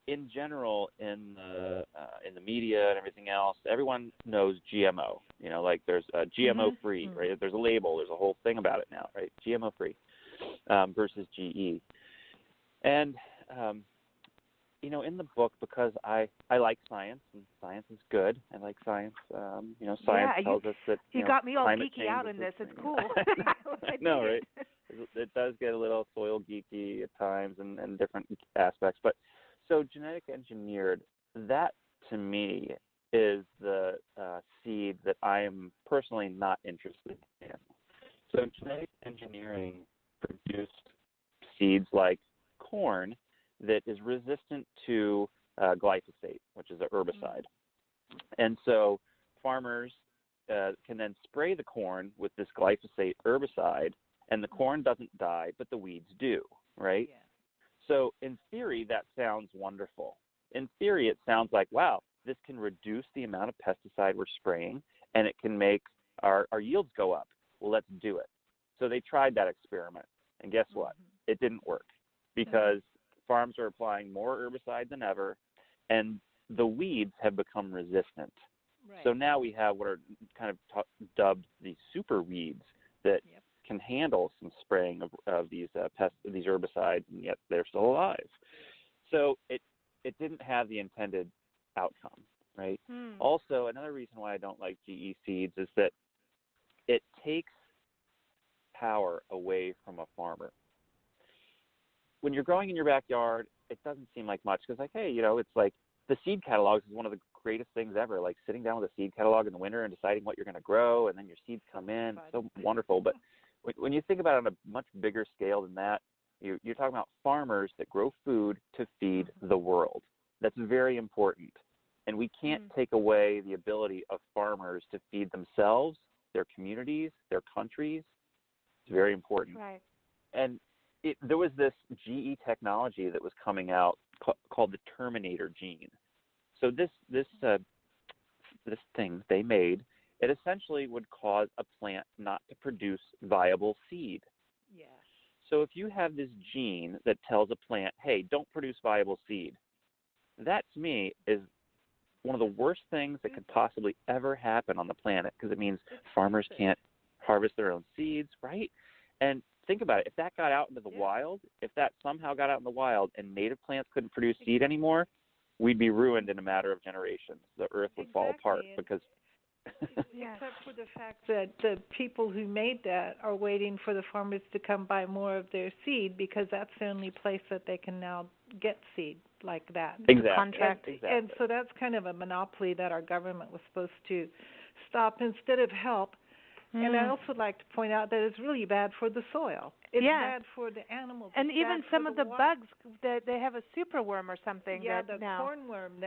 in general, in the media and everything else, everyone knows GMO. Like there's GMO free, right? There's a label. There's a whole thing about it now, right? GMO free versus GE. And, in the book, because I like science, and science is good. I like science. Science tells us that you got me all climate geeky out in this. It's cool. I know, right? It does get a little soil geeky at times and different aspects. But so genetic engineered, that to me is the seed that I am personally not interested in. So genetic engineering produced seeds like corn that is resistant to glyphosate, which is a herbicide. And so farmers can then spray the corn with this glyphosate herbicide, and the corn doesn't die, but the weeds do, right? Yeah. So in theory, that sounds wonderful. In theory, it sounds like, wow, this can reduce the amount of pesticide we're spraying, and it can make our yields go up. Well, let's do it. So they tried that experiment, and guess what? It didn't work because farms are applying more herbicide than ever, and the weeds have become resistant. Right. So now we have what are kind of dubbed the super weeds that can handle some spraying of these these herbicides, and yet they're still alive. So it didn't have the intended outcome, right? Also, another reason why I don't like GE seeds is that it takes power away from a farmer. When you're growing in your backyard, it doesn't seem like much because, like, hey, it's like the seed catalogs is one of the greatest things ever. Like sitting down with a seed catalog in the winter and deciding what you're going to grow, and then your seeds come in, so wonderful. But when you think about it on a much bigger scale than that, you're talking about farmers that grow food to feed the world. That's very important. And we can't take away the ability of farmers to feed themselves, their communities, their countries. It's very important. Right. And there was this GE technology that was coming out called the Terminator gene. So this thing they made, it essentially would cause a plant not to produce viable seed. Yes. So if you have this gene that tells a plant, hey, don't produce viable seed, that to me is one of the worst things that could possibly ever happen on the planet, because it means farmers can't harvest their own seeds, right? And think about it. If that got out into the wild, if that somehow got out in the wild and native plants couldn't produce seed anymore, we'd be ruined in a matter of generations. The earth would fall apart because except for the fact that the people who made that are waiting for the farmers to come buy more of their seed, because that's the only place that they can now get seed like that. Exactly. And so that's kind of a monopoly that our government was supposed to stop instead of help. And I also like to point out that it's really bad for the soil. It's bad for the animals. And even some of the bugs, that they have a superworm or something. Yeah, the cornworm.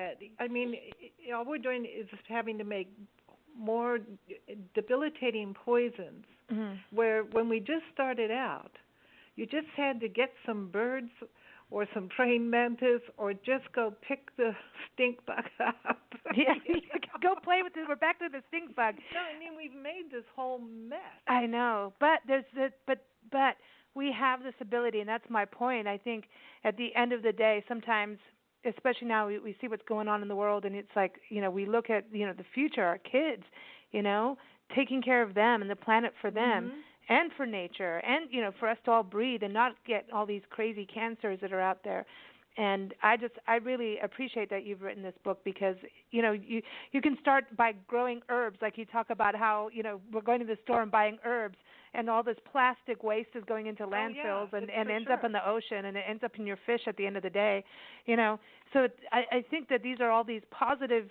All we're doing is having to make more debilitating poisons. Where when we just started out, you just had to get some birds or some praying mantis, or just go pick the stink bug up. Go play with it. We're back to the stink bug. No, we've made this whole mess. I know, but but we have this ability, and that's my point. I think at the end of the day, sometimes, especially now, we see what's going on in the world, and it's like, we look at the future, our kids, taking care of them and the planet for them. And for nature, and for us to all breathe and not get all these crazy cancers that are out there. And I really appreciate that you've written this book, because you can start by growing herbs, like you talk about how we're going to the store and buying herbs, and all this plastic waste is going into landfills and ends up in the ocean, and it ends up in your fish at the end of the day. So I think that these are all these positive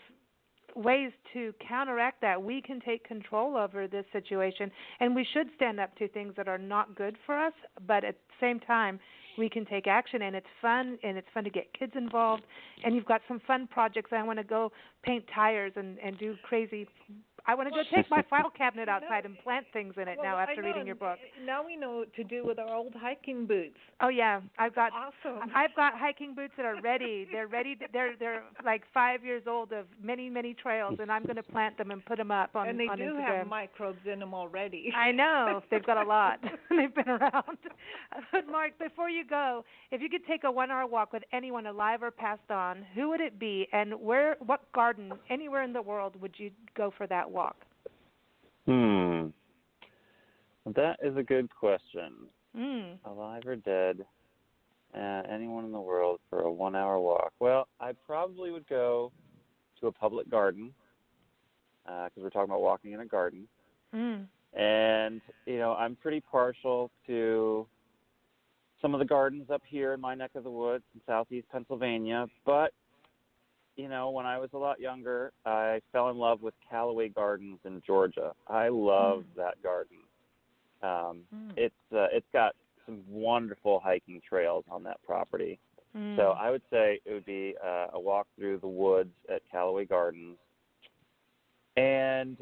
ways to counteract that. We can take control over this situation, and we should stand up to things that are not good for us, but at the same time, we can take action, and it's fun to get kids involved, and you've got some fun projects. I want to go paint tires and do crazy. I want to go take my file cabinet outside and plant things in it now after reading your book. Now we know what to do with our old hiking boots. Oh yeah, I've got hiking boots that are ready. They're ready. They're like 5 years old, of many trails, and I'm going to plant them and put them up on Instagram. And they do have microbes in them already. I know. They've got a lot. They've been around. But Mark, before you go, if you could take a 1 hour walk with anyone alive or passed on, who would it be, and what garden anywhere in the world would you go for that walk? That is a good question. Alive or dead, anyone in the world for a 1 hour walk? Well, I probably would go to a public garden, because we're talking about walking in a garden. And, I'm pretty partial to some of the gardens up here in my neck of the woods in southeast Pennsylvania, but when I was a lot younger, I fell in love with Callaway Gardens in Georgia. I love that garden. It's got some wonderful hiking trails on that property. So I would say it would be a walk through the woods at Callaway Gardens. And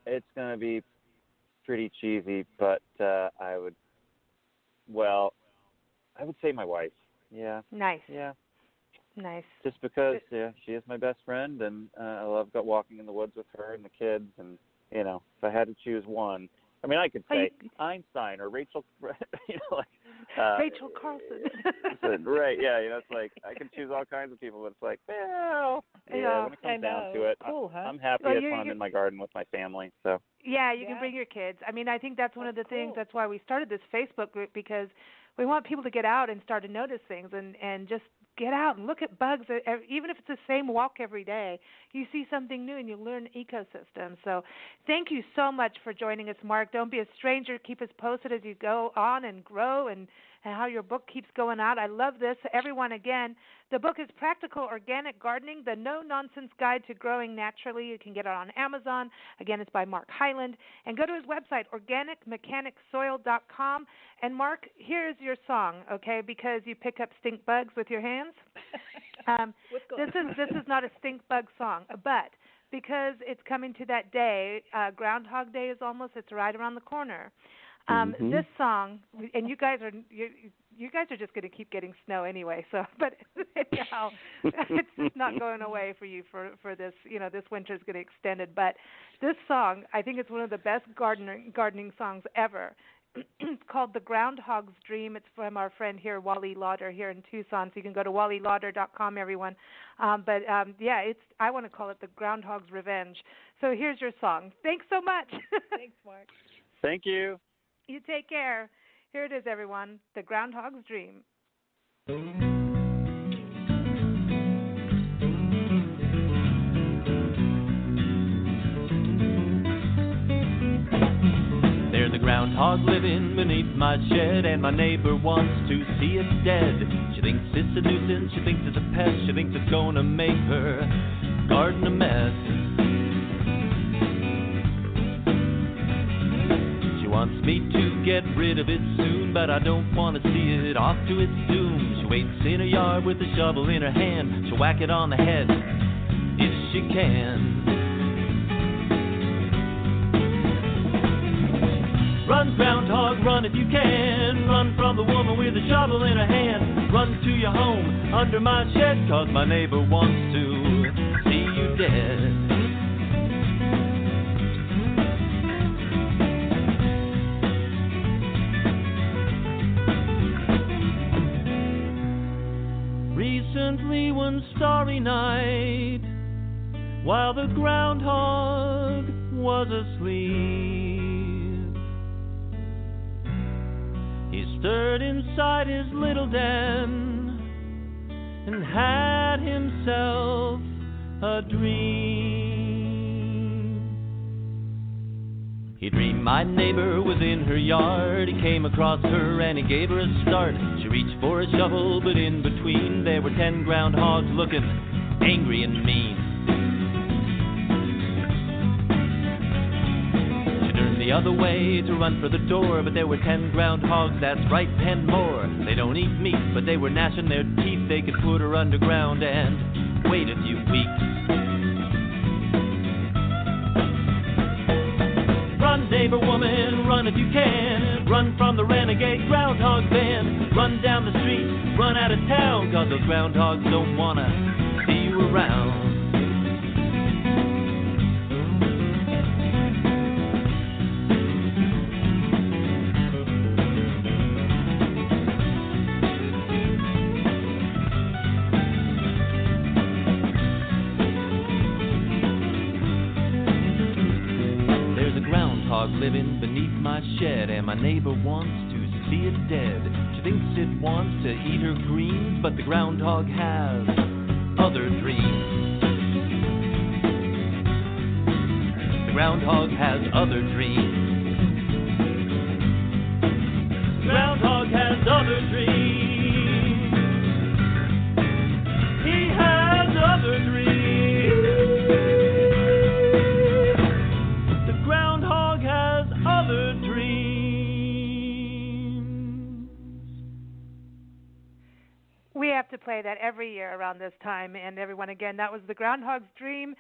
it's going to be pretty cheesy, but I would say my wife. Yeah. Nice. Yeah. Nice. Just because, she is my best friend, and I love walking in the woods with her and the kids. And if I had to choose one, I mean, I could say you, Einstein or Rachel, Rachel Carlson. Right, yeah, it's like I can choose all kinds of people, but it's like, well, when it comes down to it, cool, huh? I'm happy when I'm in my garden with my family. So. Yeah, you can bring your kids. I mean, I think that's one of the things. That's why we started this Facebook group, because we want people to get out and start to notice things and just get out and look at bugs. Even if it's the same walk every day, you see something new and you learn ecosystem. So thank you so much for joining us, Mark. Don't be a stranger. Keep us posted as you go on and grow and how your book keeps going out. I love this. Everyone, again, the book is Practical Organic Gardening, the No-Nonsense Guide to Growing Naturally. You can get it on Amazon. Again, it's by Mark Hyland. And go to his website, organicmechanicsoil.com. And, Mark, here's your song, okay, because you pick up stink bugs with your hands. This is not a stink bug song, but because it's coming to that day, Groundhog Day is almost, it's right around the corner. This song, and you guys are just going to keep getting snow anyway. So, but anyhow, it's just not going away for you for this. This winter is getting extended. But this song, I think it's one of the best gardening songs ever. It's called "The Groundhog's Dream." It's from our friend here, Wally Lauder, here in Tucson. So you can go to wallylauder.com, everyone. I want to call it "The Groundhog's Revenge." So here's your song. Thanks so much. Thanks, Mark. Thank you. You take care. Here it is, everyone. The Groundhog's Dream. There's a groundhog living beneath my shed, and my neighbor wants to see it dead. She thinks it's a nuisance, she thinks it's a pest, she thinks it's gonna make her garden a mess. Wants me to get rid of it soon, but I don't want to see it off to its doom. She waits in her yard with a shovel in her hand. She'll whack it on the head if she can. Run, groundhog, run if you can. Run from the woman with a shovel in her hand. Run to your home under my shed, 'cause my neighbor wants to see you dead. Recently, one starry night, while the groundhog was asleep, he stirred inside his little den and had himself a dream. He dreamed my neighbor was in her yard. He came across her and he gave her a start. She reached for a shovel, but in between there were 10 groundhogs looking angry and mean. She turned the other way to run for the door, but there were 10 groundhogs, that's right, 10 more. They don't eat meat, but they were gnashing their teeth. They could put her underground and wait a few weeks. Run, neighbor woman, run if you can. Run from the renegade groundhog band. Run down the street, run out of town, 'cause those groundhogs don't wanna see you around. Living beneath my shed, and my neighbor wants to see it dead. She thinks it wants to eat her greens, but the groundhog has other dreams. The groundhog has other dreams. The groundhog has other dreams. He has other dreams. We have to play that every year around this time. And everyone, again, that was The Groundhog's Dream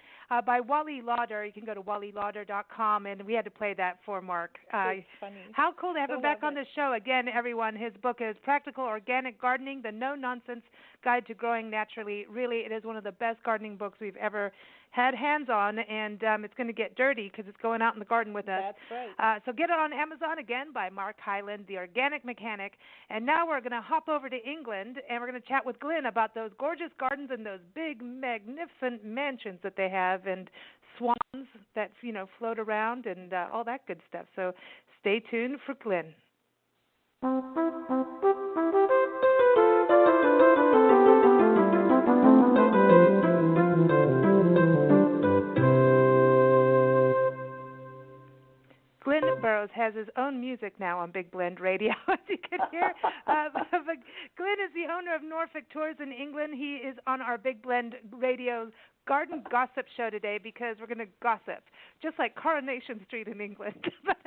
by Wally Lauder. You can go to wallylauder.com, and we had to play that for Mark. It's funny. How cool to have him back on the show. Again, everyone, his book is Practical Organic Gardening, the No-Nonsense Guide to Growing Naturally. Really, it is one of the best gardening books we've ever had hands on, and it's going to get dirty because it's going out in the garden with us. That's right. So get it on Amazon again by Mark Hyland, The Organic Mechanic. And now we're going to hop over to England, and we're going to chat with Glenn about those gorgeous gardens and those big, magnificent mansions that they have, and swans that float around, and all that good stuff. So stay tuned for Glenn. Glenn Burrows has his own music now on Big Blend Radio, as you can hear. But Glenn is the owner of Norfolk Tours in England. He is on our Big Blend Radio Garden Gossip show today because we're going to gossip, just like Coronation Street in England. But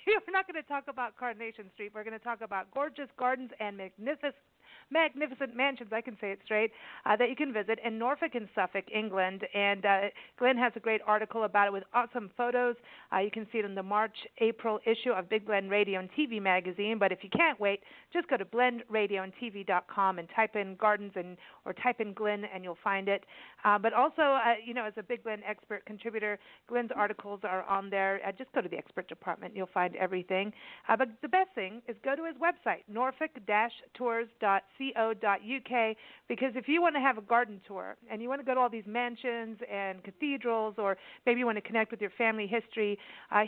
we're not going to talk about Coronation Street. We're going to talk about gorgeous gardens and magnificent mansions, I can say it straight, that you can visit in Norfolk and Suffolk, England. And Glenn has a great article about it with awesome photos. You can see it in the March-April issue of Big Blend Radio and TV magazine. But if you can't wait, just go to blendradioandtv.com and type in gardens or type in Glenn, and you'll find it. But also, as a Big Blend expert contributor, Glenn's articles are on there. Just go to the expert department. You'll find everything. But the best thing is go to his website, norfolk-tours.co.uk, because if you want to have a garden tour and you want to go to all these mansions and cathedrals, or maybe you want to connect with your family history,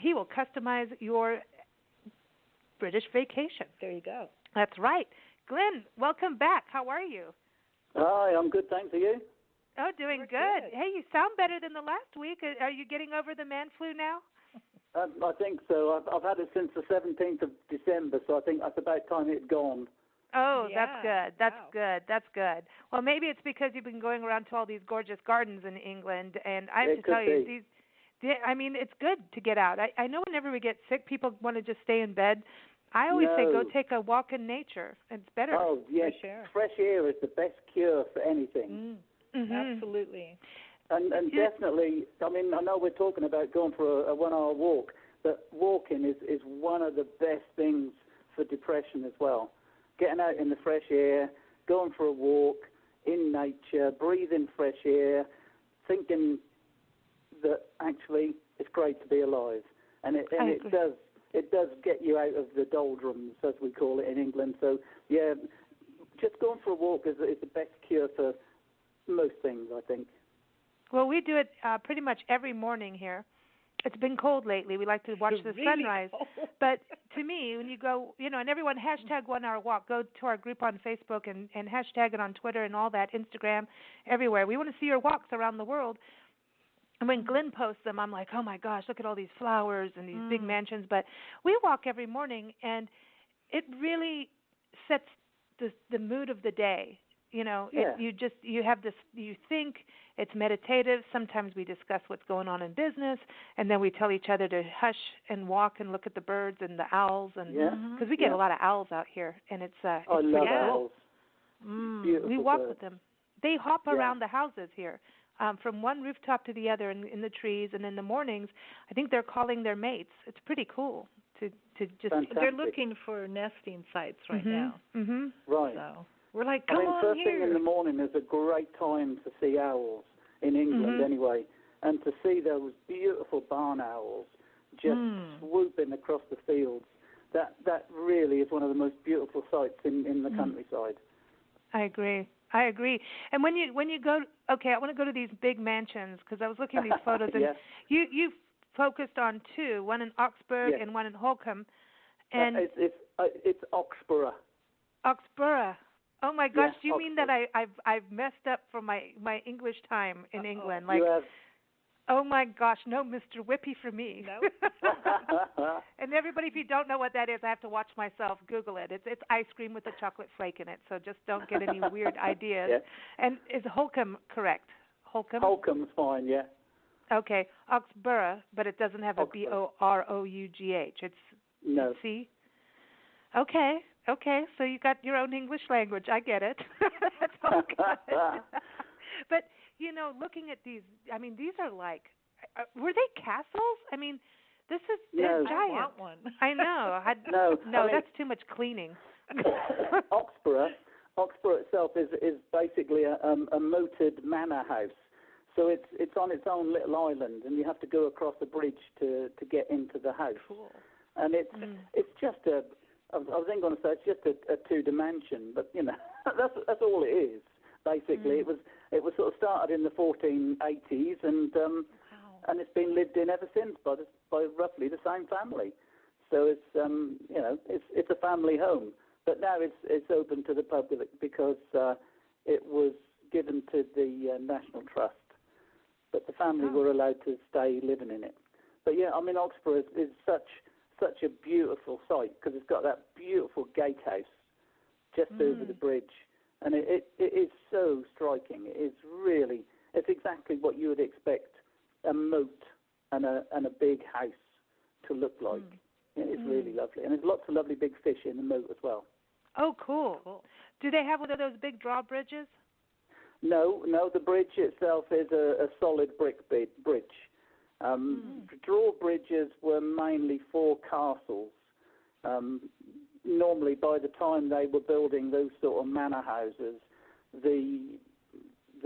he will customize your British vacation. There you go. That's right. Glenn, welcome back. How are you? Hi, I'm good, thanks. Are you? Oh, doing We're good. good. Hey, you sound better than the last week. Are you getting over the man flu now? I think so. I've had it since the 17th of December, so I think that's about time it had gone. Oh, Yeah, that's good. That's wow. good. That's good. Well, maybe it's because you've been going around to all these gorgeous gardens in England, and I have It to could tell you, be. it's good to get out. I know whenever we get sick, people want to just stay in bed. I always say go No. take a walk in nature. It's better. Oh, yes. Fresh air. Fresh air is the best cure for anything. Mm-hmm. Absolutely. And definitely, I mean, I know we're talking about going for a 1 hour walk, but walking is one of the best things for depression as well. Getting out in the fresh air, going for a walk in nature, breathing fresh air, thinking that actually it's great to be alive. And it does get you out of the doldrums, as we call it in England. So, yeah, just going for a walk is the best cure for most things, I think. Well, we do it pretty much every morning here. It's been cold lately. We like to watch the Really sunrise. cold. But to me, when you go, and everyone hashtag 1 hour walk, go to our group on Facebook and hashtag it on Twitter and all that, Instagram, everywhere. We want to see your walks around the world. And when Glenn posts them, I'm like, oh my gosh, look at all these flowers and these big mansions. But we walk every morning, and it really sets the mood of the day. Yeah. You have this, you think, it's meditative. Sometimes we discuss what's going on in business, and then we tell each other to hush and walk and look at the birds and the owls, and because we get a lot of owls out here, and it's I love owls. Beautiful we walk birds. with them. They hop around the houses here, from one rooftop to the other in the trees, and in the mornings, I think they're calling their mates. It's pretty cool to just. Fantastic. They're looking for nesting sites right now. Mm-hmm. Right. So we're like, come on first here. thing in the morning is a great time to see owls in England anyway, and to see those beautiful barn owls just swooping across the fields. That really is one of the most beautiful sights in the countryside. I agree. And when you go, okay, I want to go to these big mansions because I was looking at these photos, and Yes. you focused on two, one in Oxford and one in Holcombe, and it's Oxborough. Oxborough. Oh my gosh! Yeah, do you mean that I've messed up for my English time in England? Like, You have. oh my gosh, no Mr. Whippy for me. Nope. And everybody, if you don't know what that is, I have to watch myself. Google it. It's ice cream with a chocolate flake in it. So just don't get any weird ideas. Yeah. And is Holcombe correct? Holcombe. Holcomb's fine, yeah. Okay, Oxborough, but it doesn't have a Borough. It's No. C. Okay, so you got your own English language. I get it. That's all good. But looking at these, I mean, these are like, were they castles? I mean, they're No. giant. I want one. I know. No, I mean- that's too much cleaning. Oxborough itself is basically a moated manor house. So it's on its own little island, and you have to go across a bridge to get into the house. Cool. And it's just I was then going to say it's just a two-dimension, but that's all it is basically. It was sort of started in the 1480s, and and it's been lived in ever since by roughly the same family. So it's it's a family home, but now it's open to the public because it was given to the National Trust, but the family were allowed to stay living in it. But yeah, I mean, Oxborough is such a beautiful site because it's got that beautiful gatehouse just over the bridge, and it is so striking. It's exactly what you would expect a moat and a big house to look like. It's really lovely, and there's lots of lovely big fish in the moat as well. Oh, cool. Do they have one of those big drawbridges? No, the bridge itself is a solid brick bridge. Drawbridges were mainly for castles. Normally, by the time they were building those sort of manor houses, the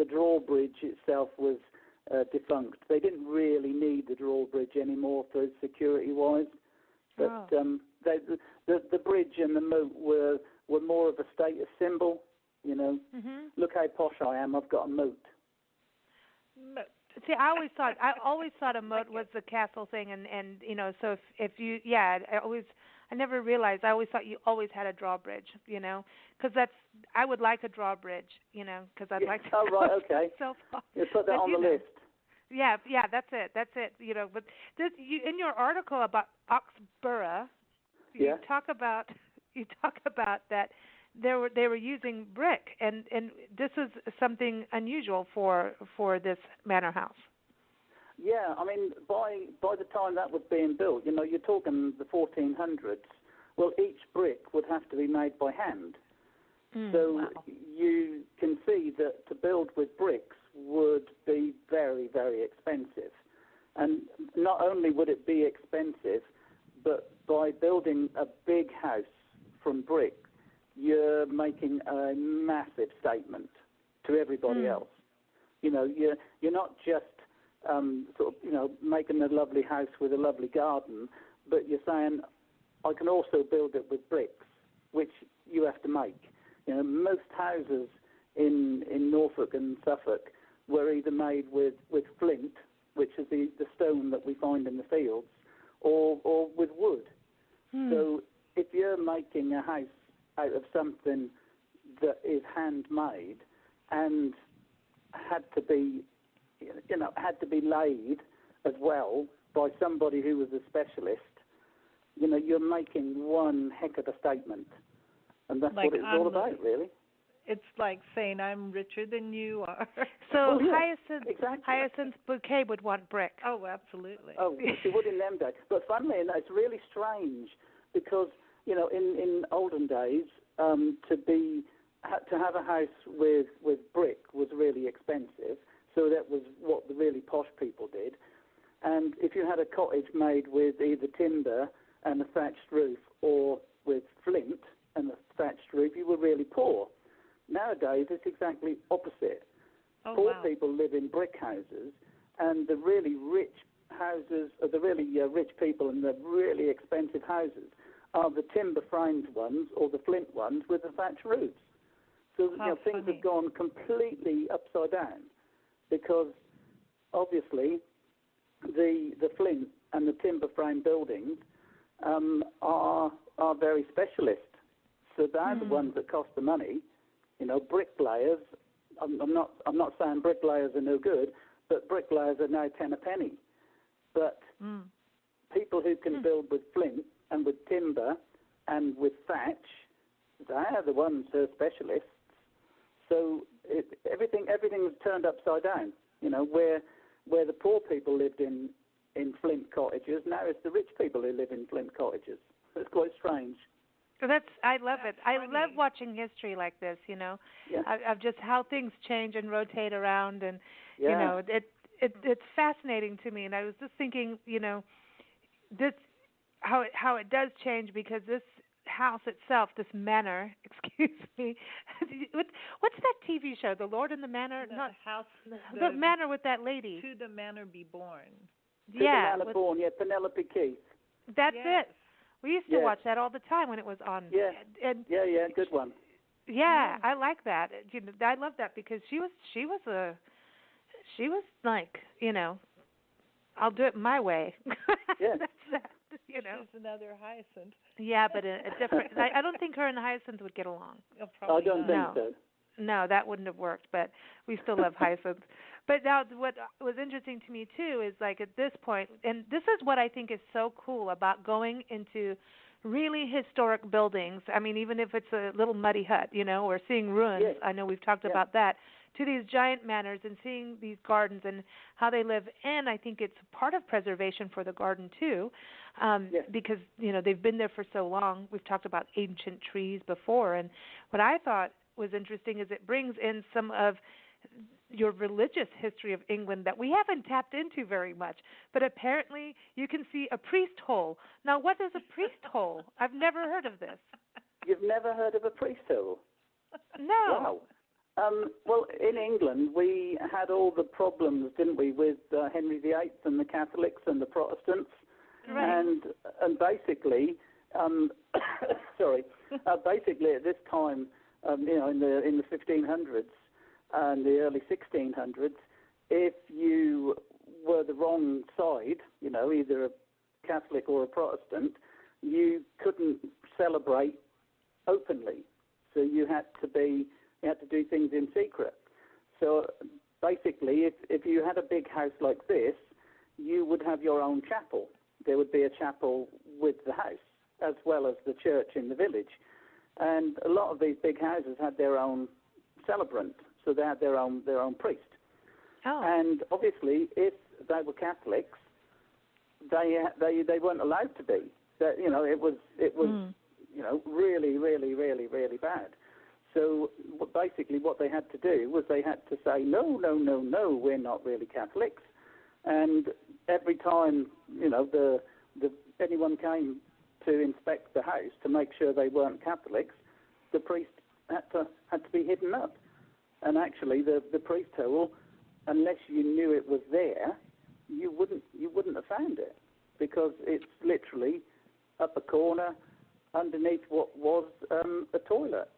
drawbridge itself was defunct. They didn't really need the drawbridge anymore for security-wise. But the bridge and the moat were more of a status symbol. Look how posh I am. I've got a moat. See, I always thought a moat was the castle thing, and so if you, I never realized. I always thought you always had a drawbridge, because I would like a drawbridge, because I'd like to. Oh right, okay. So far. You put that on the list. Yeah, that's it. But in your article about Oxborough, you talk about that they were using brick, and this is something unusual for this manor house. Yeah, I mean, by the time that was being built, you're talking the 1400s. Well, each brick would have to be made by hand. So you can see that to build with bricks would be very, very expensive. And not only would it be expensive, but by building a big house from brick, you're making a massive statement to everybody else. You're not just making a lovely house with a lovely garden, but you're saying, I can also build it with bricks, which you have to make. Most houses in Norfolk and Suffolk were either made with flint, which is the stone that we find in the fields, or with wood. So if you're making a house out of something that is handmade and had to be laid as well by somebody who was a specialist, you're making one heck of a statement, and that's what it's all about, really. It's like saying I'm richer than you are. So exactly. Hyacinth Bouquet would want brick. Oh, absolutely. Oh, she would in them days. But funnily enough, it's really strange because in olden days, to have a house with brick was really expensive. So that was what the really posh people did. And if you had a cottage made with either timber and a thatched roof or with flint and a thatched roof, you were really poor. Nowadays, it's exactly opposite. Poor people live in brick houses, and the really rich houses, or the really rich people and the really expensive houses are the timber-framed ones or the flint ones with the thatched roofs. So things have gone completely upside down because, obviously, the flint and the timber-framed buildings are very specialist. So they're the ones that cost the money. Bricklayers. I'm not saying bricklayers are no good, but bricklayers are now 10 a penny. But people who can build with flint and with timber and with thatch, they're the ones who are specialists. So everything was turned upside down. Where the poor people lived in flint cottages, now it's the rich people who live in flint cottages. It's quite strange. I love it. I love watching history like this, of just how things change and rotate around, and it's fascinating to me. And I was just thinking, this how it does change, because this house itself, this manor, excuse me. What's that TV show? The Lord and the Manor? The Not house. the manor with that lady. To the manor be born. To the Yeah, Manor Born, Penelope Keith. that's Yes. it. We used to Yes. watch that all the time when it was on. Yeah. And Yeah, good one. yeah, I like that. You know, I love that because she was like, you know, I'll do it my way. Yeah. That's that, you know. She's another Hyacinth. Yeah, but a different. I don't think her and Hyacinth would get along. Oh, I probably don't not. think so. No, that wouldn't have worked. But we still love Hyacinth. But now, what was interesting to me too is like at this point, and this is what I think is so cool about going into really historic buildings. I mean, even if it's a little muddy hut, you know, or seeing ruins. Yes. I know we've talked about that. To these giant manors and seeing these gardens and how they live. And I think it's part of preservation for the garden too, because, you know, they've been there for so long. We've talked about ancient trees before. And what I thought was interesting is it brings in some of your religious history of England that we haven't tapped into very much. But apparently you can see a priest hole. Now, what is a priest hole? I've never heard of this. You've never heard of a priest hole? No. Wow. Well, in England, we had all the problems, didn't we, with Henry VIII and the Catholics and the Protestants, Right. and basically, basically at this time, you know, in the 1500s and the early 1600s, if you were the wrong side, you know, either a Catholic or a Protestant, you couldn't celebrate openly, so you had to do things in secret. So basically, if you had a big house like this, you would have your own chapel. There would be a chapel with the house, as well as the church in the village. And a lot of these big houses had their own celebrant, so they had their own priest. Oh. And obviously, if they were Catholics, they weren't allowed to be. That, you know, it was you know, really, really, really, really bad. So basically what they had to do was they had to say, no, we're not really Catholics. And every time, you know, anyone came to inspect the house to make sure they weren't Catholics, the priest had to be hidden up. And actually the priest hole, unless you knew it was there, you wouldn't have found it, because it's literally up a corner underneath what was a toilet.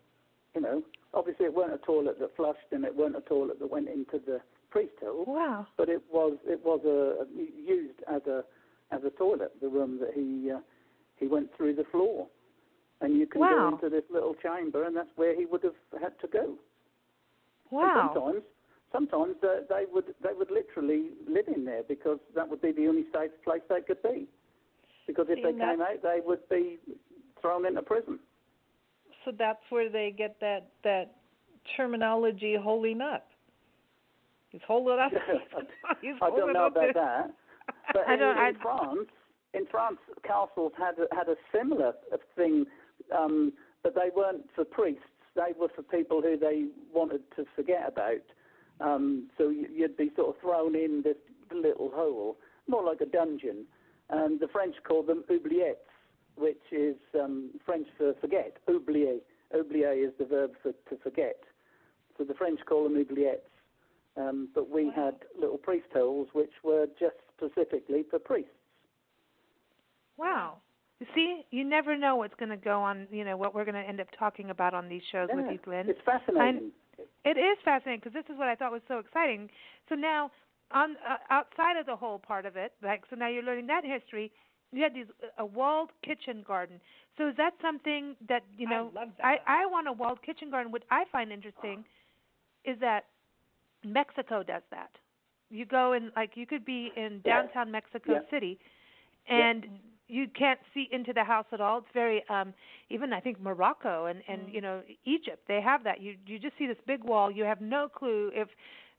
You know, obviously it weren't a toilet that flushed, and it weren't a toilet that went into the priest hole. Wow. But it was used as a toilet. The room that he went through the floor, and you can go into this little chamber, and that's where he would have had to go. Wow. And sometimes they would literally live in there, because that would be the only safe place they could be. Because if they came out, they would be thrown into prison. So that's where they get that terminology, holding up. He's holding up. I don't know about that. But in France, castles had a similar thing, but they weren't for priests. They were for people who they wanted to forget about. So you'd be sort of thrown in this little hole, more like a dungeon. And the French call them oubliettes, which is French for forget. Oublier. Oublier is the verb to forget. So the French call them oubliettes. But we had little priest holes, which were just specifically for priests. Wow. You see, you never know what's going to go on, you know, what we're going to end up talking about on these shows with you, Glenn. It's fascinating. It is fascinating, because this is what I thought was so exciting. So now, on outside of the whole part of it, like, so now you're learning that history. You had a walled kitchen garden. So is that something that, you know, I love that. I want a walled kitchen garden. What I find interesting is that Mexico does that. You go in, like, you could be in downtown Mexico City, and you can't see into the house at all. It's very, even I think Morocco and you know, Egypt, they have that. You just see this big wall. You have no clue if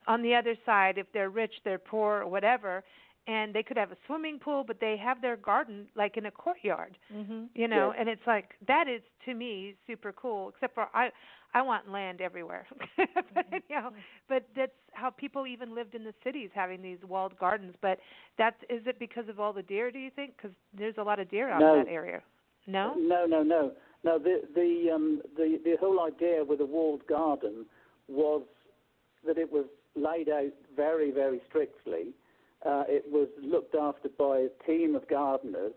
on the other side, if they're rich, they're poor, or whatever. And they could have a swimming pool, but they have their garden like in a courtyard, you know. And it's like, that is, to me, super cool. Except for I want land everywhere. But anyhow, but that's how people even lived in the cities, having these walled gardens. But is it because of all the deer? Do you think? Because there's a lot of deer out in that area. No. No. No, the whole idea with a walled garden was that it was laid out very, very strictly. It was looked after by a team of gardeners,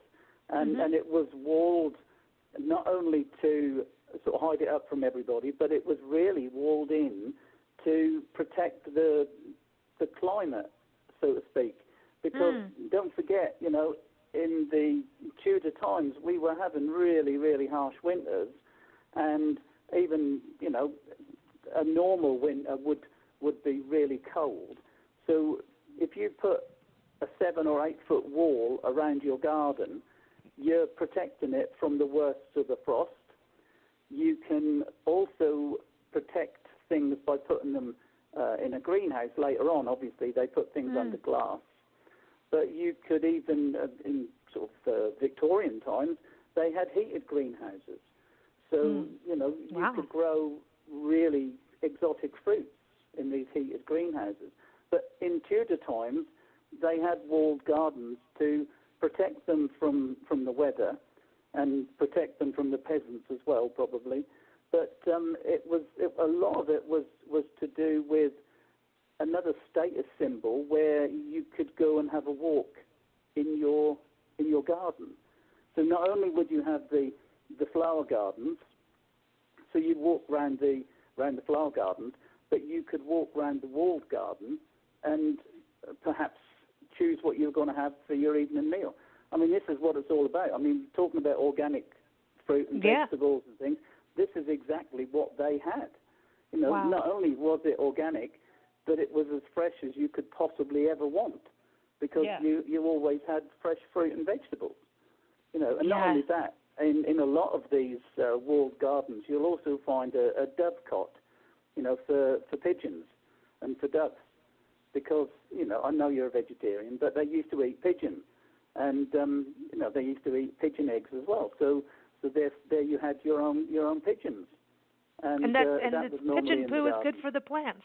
and it was walled not only to sort of hide it up from everybody, but it was really walled in to protect the climate, so to speak. Because don't forget, you know, in the Tudor times, we were having really, really harsh winters, and even, you know, a normal winter would be really cold. So if you put a 7 or 8 foot wall around your garden, you're protecting it from the worst of the frost. You can also protect things by putting them in a greenhouse later on. Obviously, they put things under glass. But you could even, in sort of Victorian times, they had heated greenhouses. So, you know, you could grow really exotic fruits in these heated greenhouses. But in Tudor times, they had walled gardens to protect them from the weather and protect them from the peasants as well, probably. But a lot of it was to do with another status symbol where you could go and have a walk in your garden. So not only would you have the flower gardens, so you'd walk round the flower gardens, but you could walk round the walled garden and perhaps choose what you're going to have for your evening meal. I mean, this is what it's all about. I mean, talking about organic fruit and vegetables and things, this is exactly what they had. You know, not only was it organic, but it was as fresh as you could possibly ever want, because you always had fresh fruit and vegetables. You know, and not only that, in a lot of these walled gardens, you'll also find a dovecot, you know, for pigeons and for doves, because, you know, I know you're a vegetarian, but they used to eat pigeon, and you know, they used to eat pigeon eggs as well. So there you had your own pigeons, and that the was pigeon poo is good for the plants.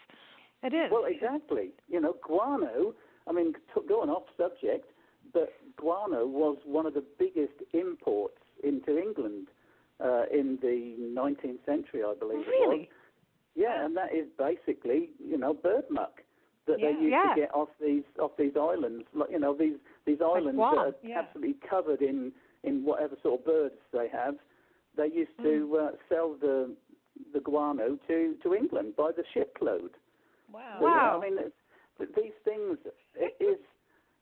It is. Well, exactly. You know, guano. I mean, going off subject, but guano was one of the biggest imports into England in the 19th century, I believe. Really? It was. Yeah, and that is basically, you know, bird muck that they used to get off these islands. You know, these islands that are absolutely covered in whatever sort of birds they have. They used to sell the guano to England by the shipload. Wow. So, wow. I mean, these things, it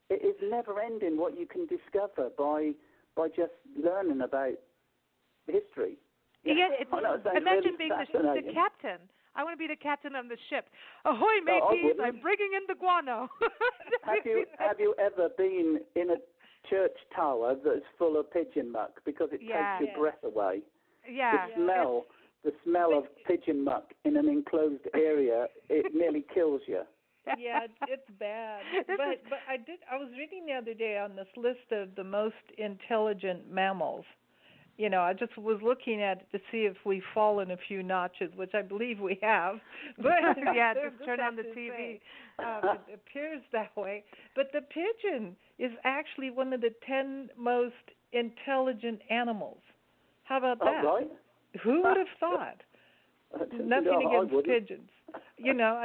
is never ending what you can discover by just learning about history. Yeah, imagine really being the captain. I want to be the captain of the ship. Ahoy, mateys! I'm bringing in the guano. Have you ever been in a church tower that's full of pigeon muck, because it takes your breath away? Yeah. The smell of pigeon muck in an enclosed area, it nearly kills you. Yeah, it's bad. But I was reading the other day on this list of the most intelligent mammals. You know, I just was looking at it to see if we've fallen a few notches, which I believe we have. But just turn on the TV. It appears that way. But the pigeon is actually one of the 10 most intelligent animals. How about that? Right. Who would have thought? Nothing against pigeons. You know,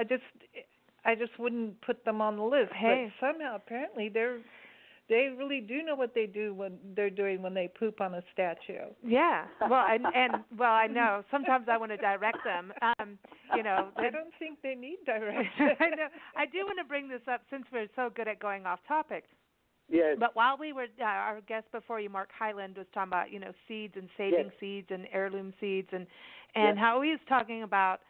I just wouldn't put them on the list. Hey. But somehow, apparently, they really do know what they do when they're doing when they poop on a statue. Yeah. Well, and I know sometimes I want to direct them. You know, I don't think they need direction. I know. I do want to bring this up since we're so good at going off topic. Yeah. But while we were, our guest before you, Mark Hyland, was talking about, you know, seeds and saving seeds and heirloom seeds and how he was talking about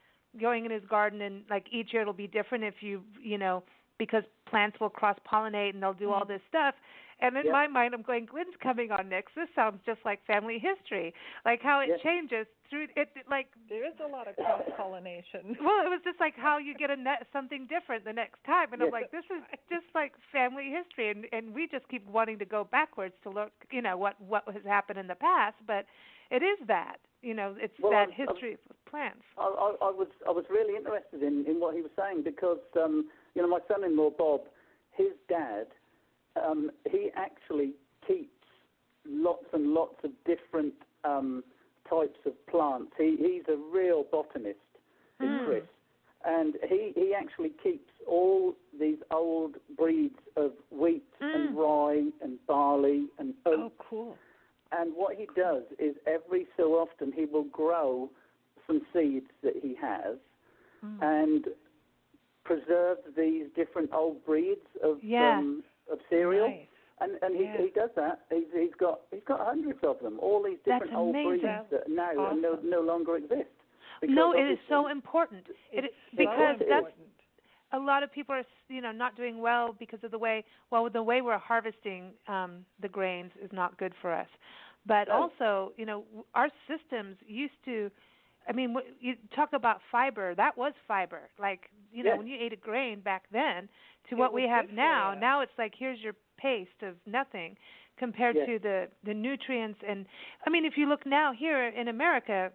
going in his garden and like each year it'll be different if you know, because plants will cross-pollinate and they'll do all this stuff. And in my mind, I'm going, Glenn's coming on next. This sounds just like family history, like how it changes through it. Like there is a lot of cross-pollination. Well, it was just like how you get something different the next time, and I'm like, this is just like family history, and we just keep wanting to go backwards to look, you know, what has happened in the past, but it is that, you know, it's that history of plants. I was really interested in what he was saying because you know, my son-in-law Bob, his dad. He actually keeps lots and lots of different types of plants. He's a real botanist, Chris, and he actually keeps all these old breeds of wheat and rye and barley and oats. Oh, cool. And what he does is every so often he will grow some seeds that he has and preserve these different old breeds of cereal. Nice. And he does that. He's got hundreds of them. All these different old breeds that now no longer exist. No, it is so important. Because so that's a lot of people are not doing well because of the way we're harvesting the grains is not good for us. But also, our systems used to. I mean, you talk about fiber. That was fiber. Like, when you ate a grain back then to what we have now. Now it's like, here's your paste of nothing compared to the nutrients. And, I mean, if you look now here in America,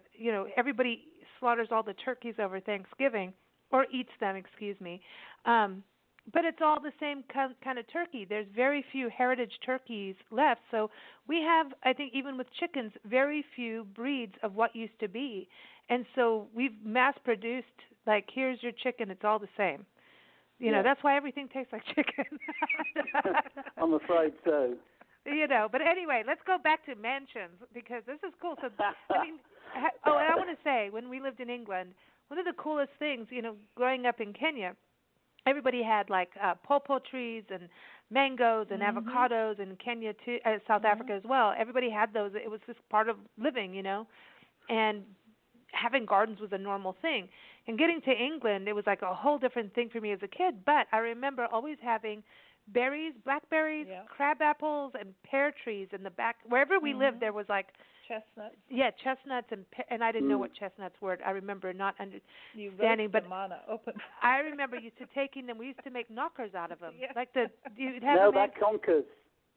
everybody slaughters all the turkeys over Thanksgiving or eats them, excuse me. But it's all the same kind of turkey. There's very few heritage turkeys left. So we have, I think, even with chickens, very few breeds of what used to be. And so we've mass-produced, like, here's your chicken. It's all the same. That's why everything tastes like chicken. I'm afraid so. But anyway, let's go back to mansions because this is cool. So, and I want to say, when we lived in England, one of the coolest things, growing up in Kenya, everybody had like pawpaw trees and mangoes and avocados in Kenya too, South Africa as well. Everybody had those. It was just part of living, and having gardens was a normal thing. And getting to England, it was like a whole different thing for me as a kid. But I remember always having berries, blackberries, crab apples, and pear trees in the back. Wherever we lived, there was like chestnuts. Yeah, chestnuts, and I didn't know what chestnuts were. I remember not understanding, but I remember used to taking them. We used to make knockers out of them, like you'd have no, them that conkers.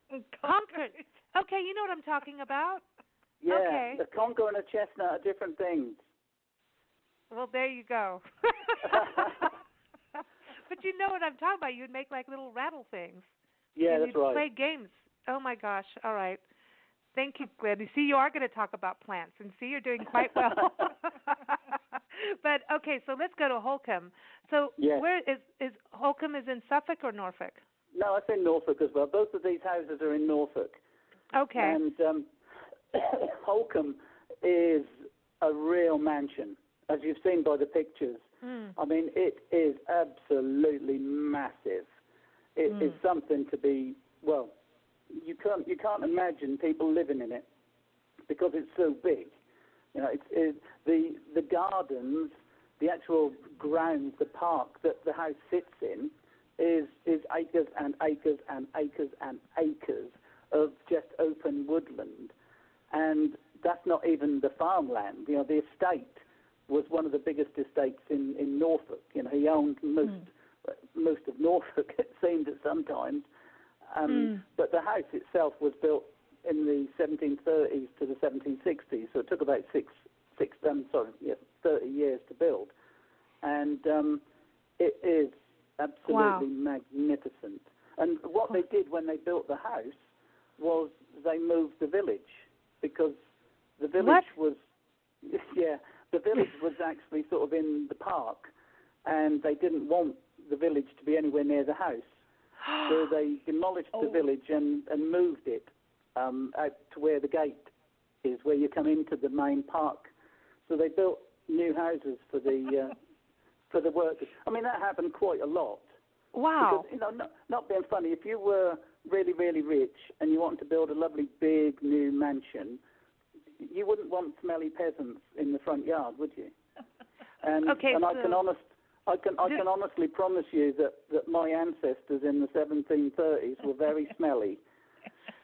Conkers. Okay, you know what I'm talking about. Yeah, okay. A conker and a chestnut are different things. Well, there you go. But you know what I'm talking about. You'd make like little rattle things. Yeah, that's right. Play games. Oh, my gosh. All right. Thank you, Glenn. You see, you are going to talk about plants, and see, you're doing quite well. But, okay, so let's go to Holcombe. So where is Holcombe is in Suffolk or Norfolk? No, it's in Norfolk as well. Both of these houses are in Norfolk. Okay. And Holcombe is a real mansion, as you've seen by the pictures. I mean, it is absolutely massive. It is something to be, well, you can't imagine people living in it because it's so big. The gardens, the actual grounds, the park that the house sits in is acres and acres and acres and acres of just open woodland. And that's not even the farmland. The estate was one of the biggest estates in Norfolk. He owned most of Norfolk, it seemed at some times. But the house itself was built in the 1730s to the 1760s, so it took about 30 years to build. And it is absolutely magnificent. And what they did when they built the house was they moved the village, because the village was actually sort of in the park, and they didn't want the village to be anywhere near the house. So they demolished the village and moved it out to where the gate is, where you come into the main park. So they built new houses for the for the workers. I mean, that happened quite a lot. Wow. Because, not being funny, if you were really, really rich and you wanted to build a lovely big new mansion, you wouldn't want smelly peasants in the front yard, would you? And I can honestly promise you that my ancestors in the 1730s were very smelly.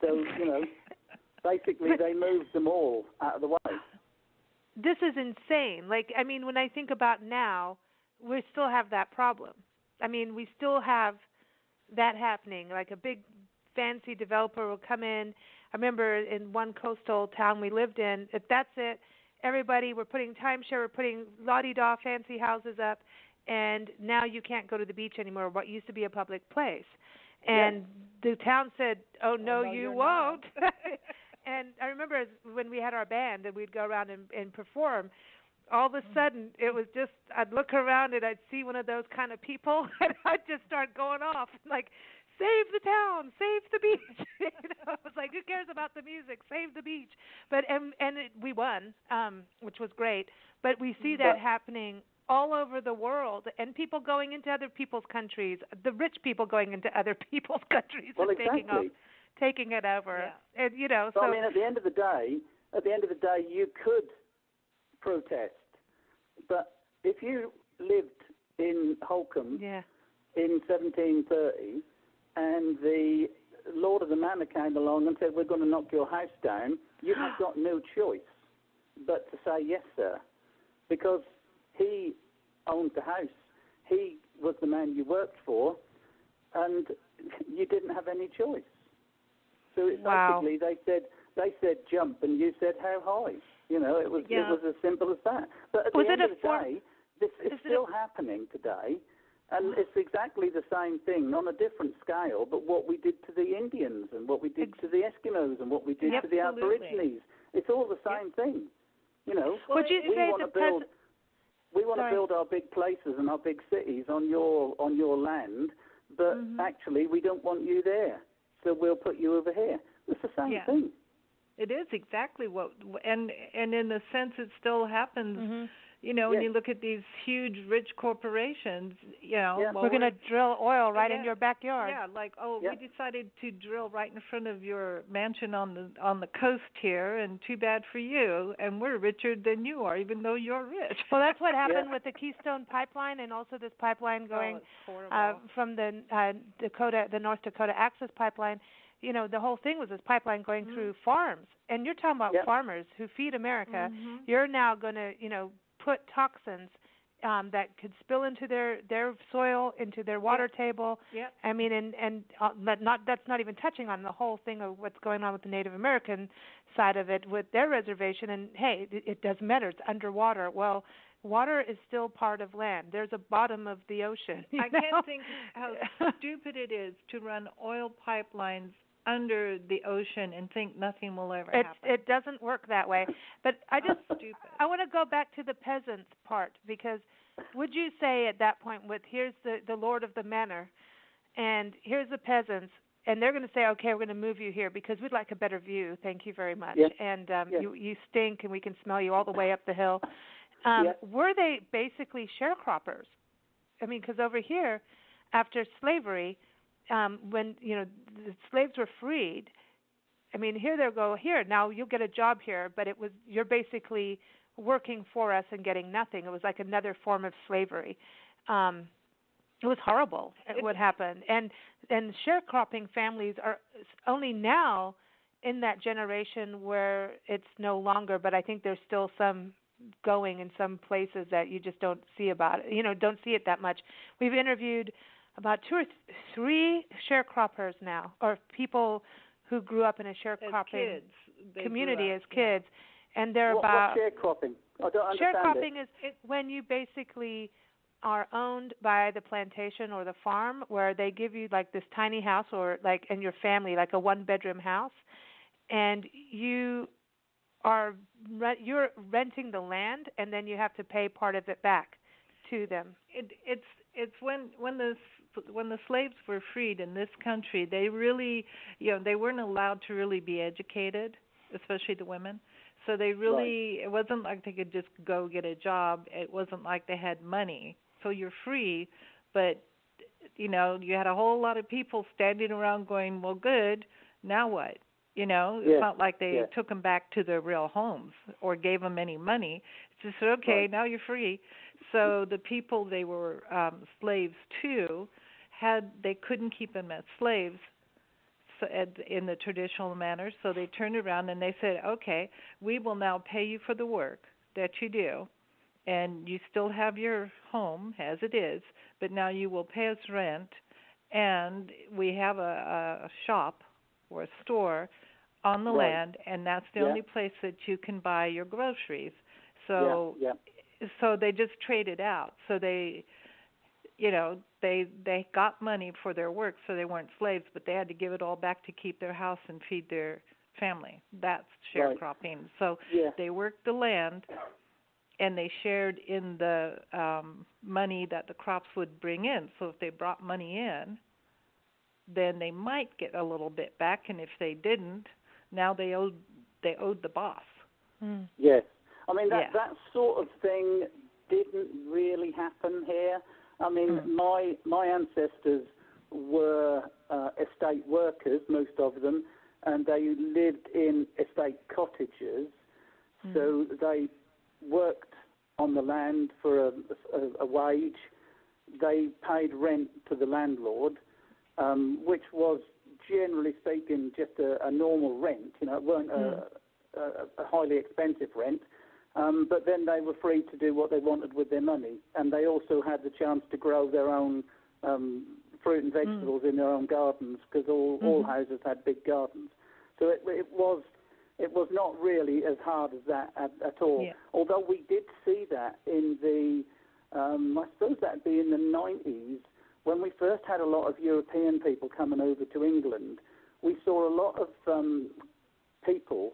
So, basically they moved them all out of the way. This is insane. Like, I mean, when I think about now, we still have that problem. I mean, we still have that happening. Like a big fancy developer will come in. I remember in one coastal town we lived in, if that's it, everybody, we're putting timeshare, we're putting la-di-da fancy houses up, and now you can't go to the beach anymore, what used to be a public place. And the town said, oh, no, you won't. And I remember when we had our band and we'd go around and perform, all of a sudden it was just, I'd look around and I'd see one of those kind of people and I'd just start going off like, save the town, save the beach. I was like, who cares about the music? Save the beach. But we won, which was great. But we see that happening all over the world, and people going into other people's countries, the rich people going into other people's countries and taking it over. Yeah. And so I mean, at the end of the day, you could protest, but if you lived in Holcombe in 1730 and the Lord of the Manor came along and said, we're going to knock your house down, you have got no choice but to say yes, sir, because he owned the house. He was the man you worked for, and you didn't have any choice. So it's basically they said jump, and you said how high. It was as simple as that. But at the end of the day, this is still happening today, and it's exactly the same thing on a different scale. But what we did to the Indians, and what we did to the Eskimos, and what we did to the Aborigines, it's all the same thing. Would you say we want to build our big places and our big cities on your land, but actually we don't want you there, so we'll put you over here. It's the same thing. It is exactly and in a sense it still happens. When you look at these huge, rich corporations, we're going to drill oil right in your backyard. Yeah, we decided to drill right in front of your mansion on the coast here, and too bad for you. And we're richer than you are, even though you're rich. Well, that's what happened with the Keystone Pipeline, and also this pipeline going from the North Dakota Access Pipeline. The whole thing was this pipeline going through farms, and you're talking about farmers who feed America. You're now going to, put toxins that could spill into their soil, into their water table. I mean, and that's not even touching on the whole thing of what's going on with the Native American side of it with their reservation. And hey, it doesn't matter; it's underwater. Well, water is still part of land. There's a bottom of the ocean. I can't think how stupid it is to run oil pipelines under the ocean and think nothing will ever happen. It doesn't work that way. But I stupid. I want to go back to the peasants part, because would you say at that point, here's the Lord of the Manor, and here's the peasants, and they're going to say, okay, we're going to move you here because we'd like a better view. Thank you very much. And you stink, and we can smell you all the way up the hill. Were they basically sharecroppers? I mean, because over here, after slavery, when the slaves were freed, I mean, here they'll go, here, now you'll get a job here, but you're basically working for us and getting nothing. It was like another form of slavery. It was horrible what happened. And sharecropping families are only now in that generation where it's no longer, but I think there's still some going in some places that you just don't see don't see it that much. We've interviewed about 2 or 3 sharecroppers now, or people who grew up in a sharecropping community as kids, and they're about. What's sharecropping? I don't understand. Sharecropping is when you basically are owned by the plantation or the farm, where they give you like this tiny house, or and your family, like a 1-bedroom house, and you're renting the land, and then you have to pay part of it back to them. It's when the slaves were freed in this country, they really, they weren't allowed to really be educated, especially the women. So they really, it wasn't like they could just go get a job. It wasn't like they had money. So you're free, but you had a whole lot of people standing around going, well, good, now what? It's not like they took them back to their real homes or gave them any money. It's just, okay, now you're free. So the people they were slaves to, they couldn't keep them as slaves in the traditional manner, so they turned around and they said, okay, we will now pay you for the work that you do, and you still have your home as it is, but now you will pay us rent, and we have a shop or a store on the land, and that's the only place that you can buy your groceries. So so they just traded out. So they got money for their work, so they weren't slaves, but they had to give it all back to keep their house and feed their family. That's Right. sharecropping. So Yeah. they worked the land, and they shared in the money that the crops would bring in. So if they brought money in, then they might get a little bit back, and if they didn't, now they owed the boss. Mm. Yes. I mean, Yeah. that sort of thing didn't really happen here. I mean, my ancestors were estate workers, most of them, and they lived in estate cottages. So they worked on the land for a wage. They paid rent to the landlord, which was, generally speaking, just a normal rent. You know, it weren't a highly expensive rent. But then they were free to do what they wanted with their money, and they also had the chance to grow their own fruit and vegetables in their own gardens, because all houses had big gardens. So it was not really as hard as that at all. Yeah. Although we did see that in the, I suppose that'd be in the 90s, when we first had a lot of European people coming over to England. We saw a lot of people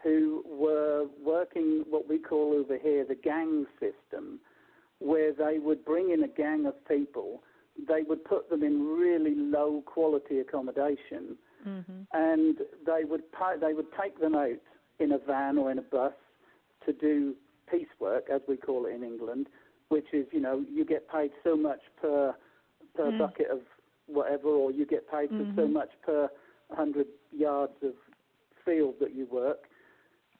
who were working what we call over here the gang system, where they would bring in a gang of people, they would put them in really low quality accommodation, and they would take them out in a van or in a bus to do piecework, as we call it in England, which is, you know, you get paid so much per bucket of whatever, or you get paid for so much per 100 yards of field that you work.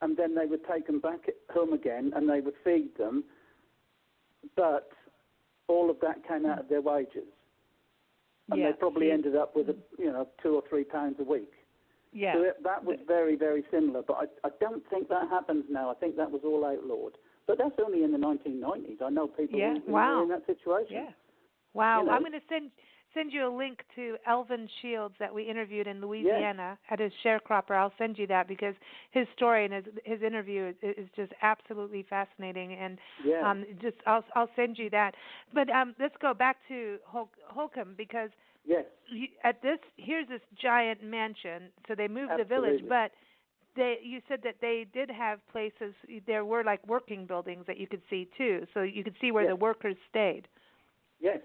And then they would take them back home again, and they would feed them. But all of that came out of their wages, and they probably ended up with £2 or £3 a week. Yeah. So that was very, very similar. But I don't think that happens now. I think that was all outlawed. But that's only in the 1990s. I know people who were in that situation. Yeah. Wow. You know? I'm going to send you a link to Elvin Shields that we interviewed in Louisiana at his sharecropper. I'll send you that, because his story and his interview is just absolutely fascinating. And I'll send you that. But let's go back to Holcomb, because here's this giant mansion. So they moved the village, but you said that they did have places. There were like working buildings that you could see too, so you could see where the workers stayed. Yes.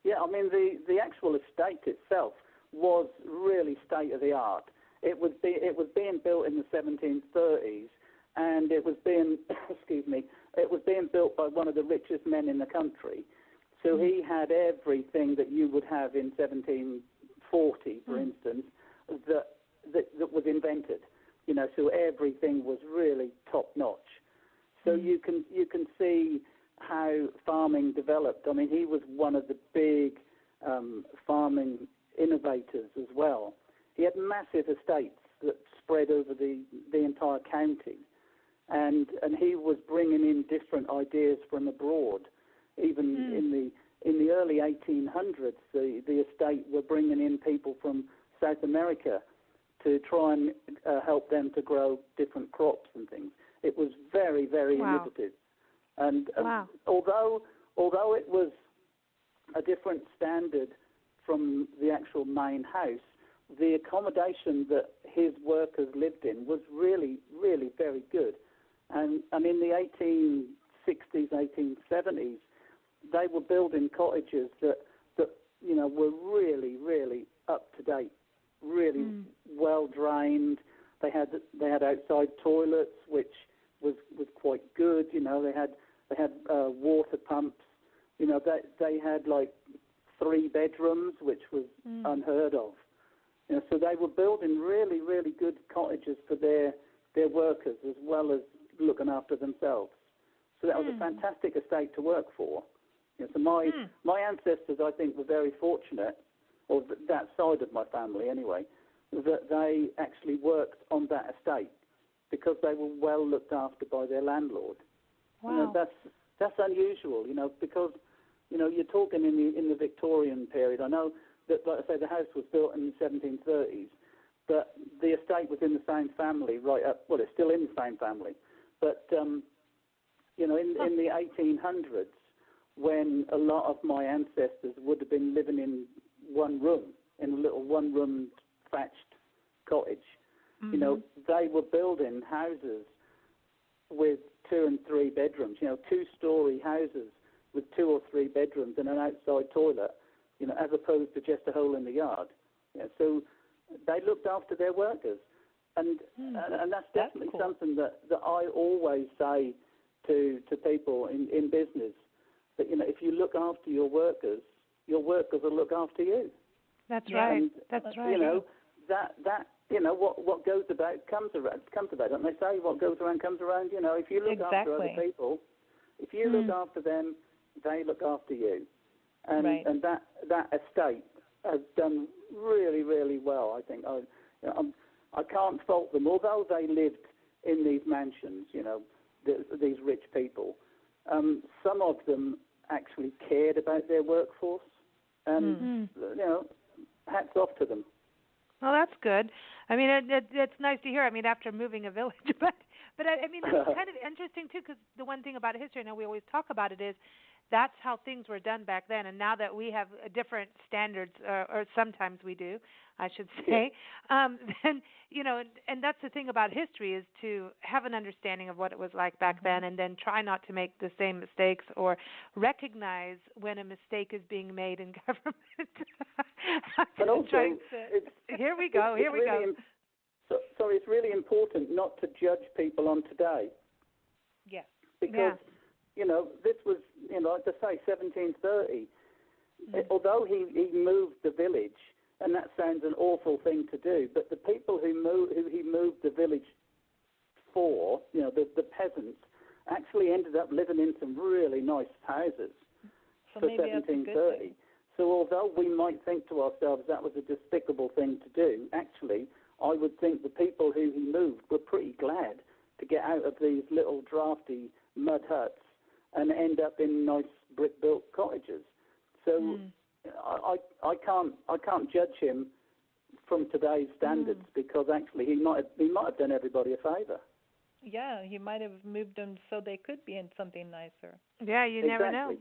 Yeah, I mean, the actual estate itself was really state-of-the-art. It was being built in the 1730s, and it was being, it was being built by one of the richest men in the country. So he had everything that you would have in 1740, for instance, that was invented. You know, so everything was really top-notch. So you can see how farming developed. I mean, he was one of the big farming innovators as well. He had massive estates that spread over the entire county, and he was bringing in different ideas from abroad. Even in the early 1800s, the estate were bringing in people from South America to try and help them to grow different crops and things. It was very, very innovative. And although it was a different standard from the actual main house, the accommodation that his workers lived in was really, really very good. And in the 1860s, 1870s, they were building cottages that were really, really up to date, really well drained. They had outside toilets, which was quite good. You know, they had water pumps. You know, they had like 3 bedrooms, which was unheard of. You know, so they were building really, really good cottages for their workers, as well as looking after themselves. So that was a fantastic estate to work for. You know, so my ancestors, I think, were very fortunate, or that side of my family anyway, that they actually worked on that estate because they were well looked after by their landlord. Wow. You know, that's unusual, you know, because, you know, you're talking in the Victorian period. I know that, like I say, the house was built in the 1730s, but the estate was in the same family right up. Well, it's still in the same family, but you know, in the 1800s, when a lot of my ancestors would have been living in one room, in a little one-room thatched cottage, You know, they were building houses with 2 and 3 bedrooms, you know, 2-story houses with 2 or 3 bedrooms and an outside toilet, you know, as opposed to just a hole in the yard. You know, so they looked after their workers. And that's definitely cool. something that I always say to people in business, that, you know, if you look after your workers will look after you. That's right. And, That's right. You know, that you know, what goes about comes about. Don't they say what goes around comes around? You know, if you look after other people, if you look after them, they look after you. And and that estate has done really, really well, I think. I can't fault them, although they lived in these mansions, you know, these rich people. Some of them actually cared about their workforce, and you know, hats off to them. Well, that's good. I mean, it's nice to hear. I mean, after moving a village, but I mean, it's kind of interesting too, because the one thing about history, I know we always talk about it, is that's how things were done back then, and now that we have different standards, or sometimes we do, I should say, then, you know, and that's the thing about history, is to have an understanding of what it was like back then, and then try not to make the same mistakes, or recognize when a mistake is being made in government. And also, here we go. Sorry, it's really important not to judge people on today. Yes. Because, you know, this was, you know, like I say, 1730. Although he moved the village, and that sounds an awful thing to do, but the people who he moved the village for, you know, the peasants, actually ended up living in some really nice houses for 1730. So although we might think to ourselves that was a despicable thing to do, actually, I would think the people who he moved were pretty glad to get out of these little drafty mud huts and end up in nice brick-built cottages. So I can't judge him from today's standards, because actually he might have done everybody a favour. Yeah, he might have moved them so they could be in something nicer. Yeah, you never know.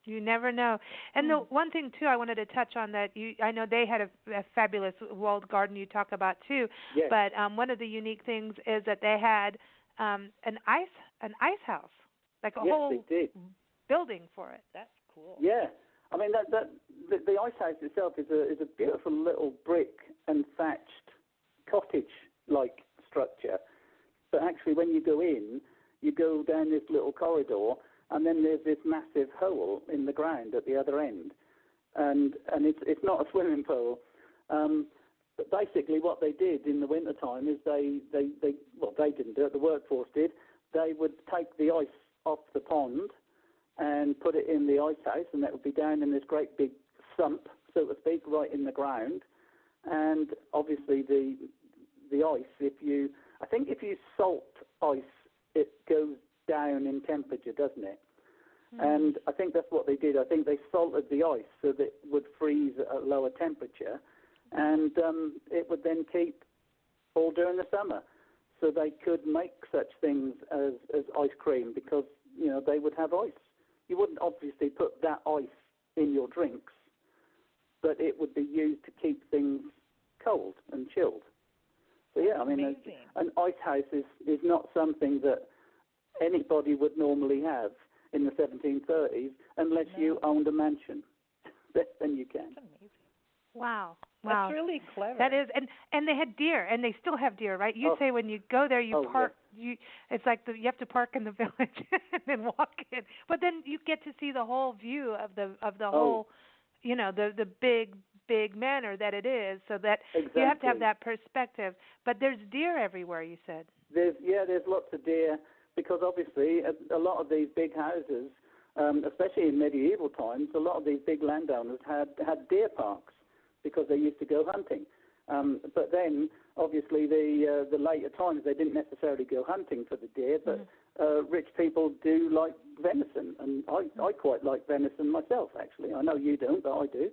You never know. And the one thing too I wanted to touch on, that I know they had a fabulous walled garden you talk about too. Yes. But one of the unique things is that they had an ice house, like a whole building for it. That's cool. Yeah, I mean the ice house itself is a beautiful little brick and thatched cottage-like structure. But actually, when you go in, you go down this little corridor, and then there's this massive hole in the ground at the other end, and it's not a swimming pool. But basically, what they did in the winter time is they didn't do it. The workforce did. They would take the ice off the pond and put it in the ice house, and that would be down in this great big sump, so to speak, right in the ground. And obviously, the ice, if you salt ice, it goes down in temperature, doesn't it? And I think that's what they did. I think they salted the ice so that it would freeze at a lower temperature, and it would then keep all during the summer. So they could make such things as ice cream, because, you know, they would have ice. You wouldn't obviously put that ice in your drinks, but it would be used to keep things cold and chilled. So yeah, I mean, an ice house is not something that anybody would normally have in the 1730s, unless you owned a mansion. Then you can. That's amazing. Wow. That's really clever. That is, and they had deer, and they still have deer, right? You say when you go there, you park. Yeah. It's like you have to park in the village and then walk in, but then you get to see the whole view of the whole, you know, the big manor that it is. So that you have to have that perspective. But there's deer everywhere, you said. There's lots of deer, because obviously a lot of these big houses, especially in medieval times, a lot of these big landowners had deer parks, because they used to go hunting. But then, obviously, the later times, they didn't necessarily go hunting for the deer, but rich people do like venison, and I quite like venison myself, actually. I know you don't, but I do.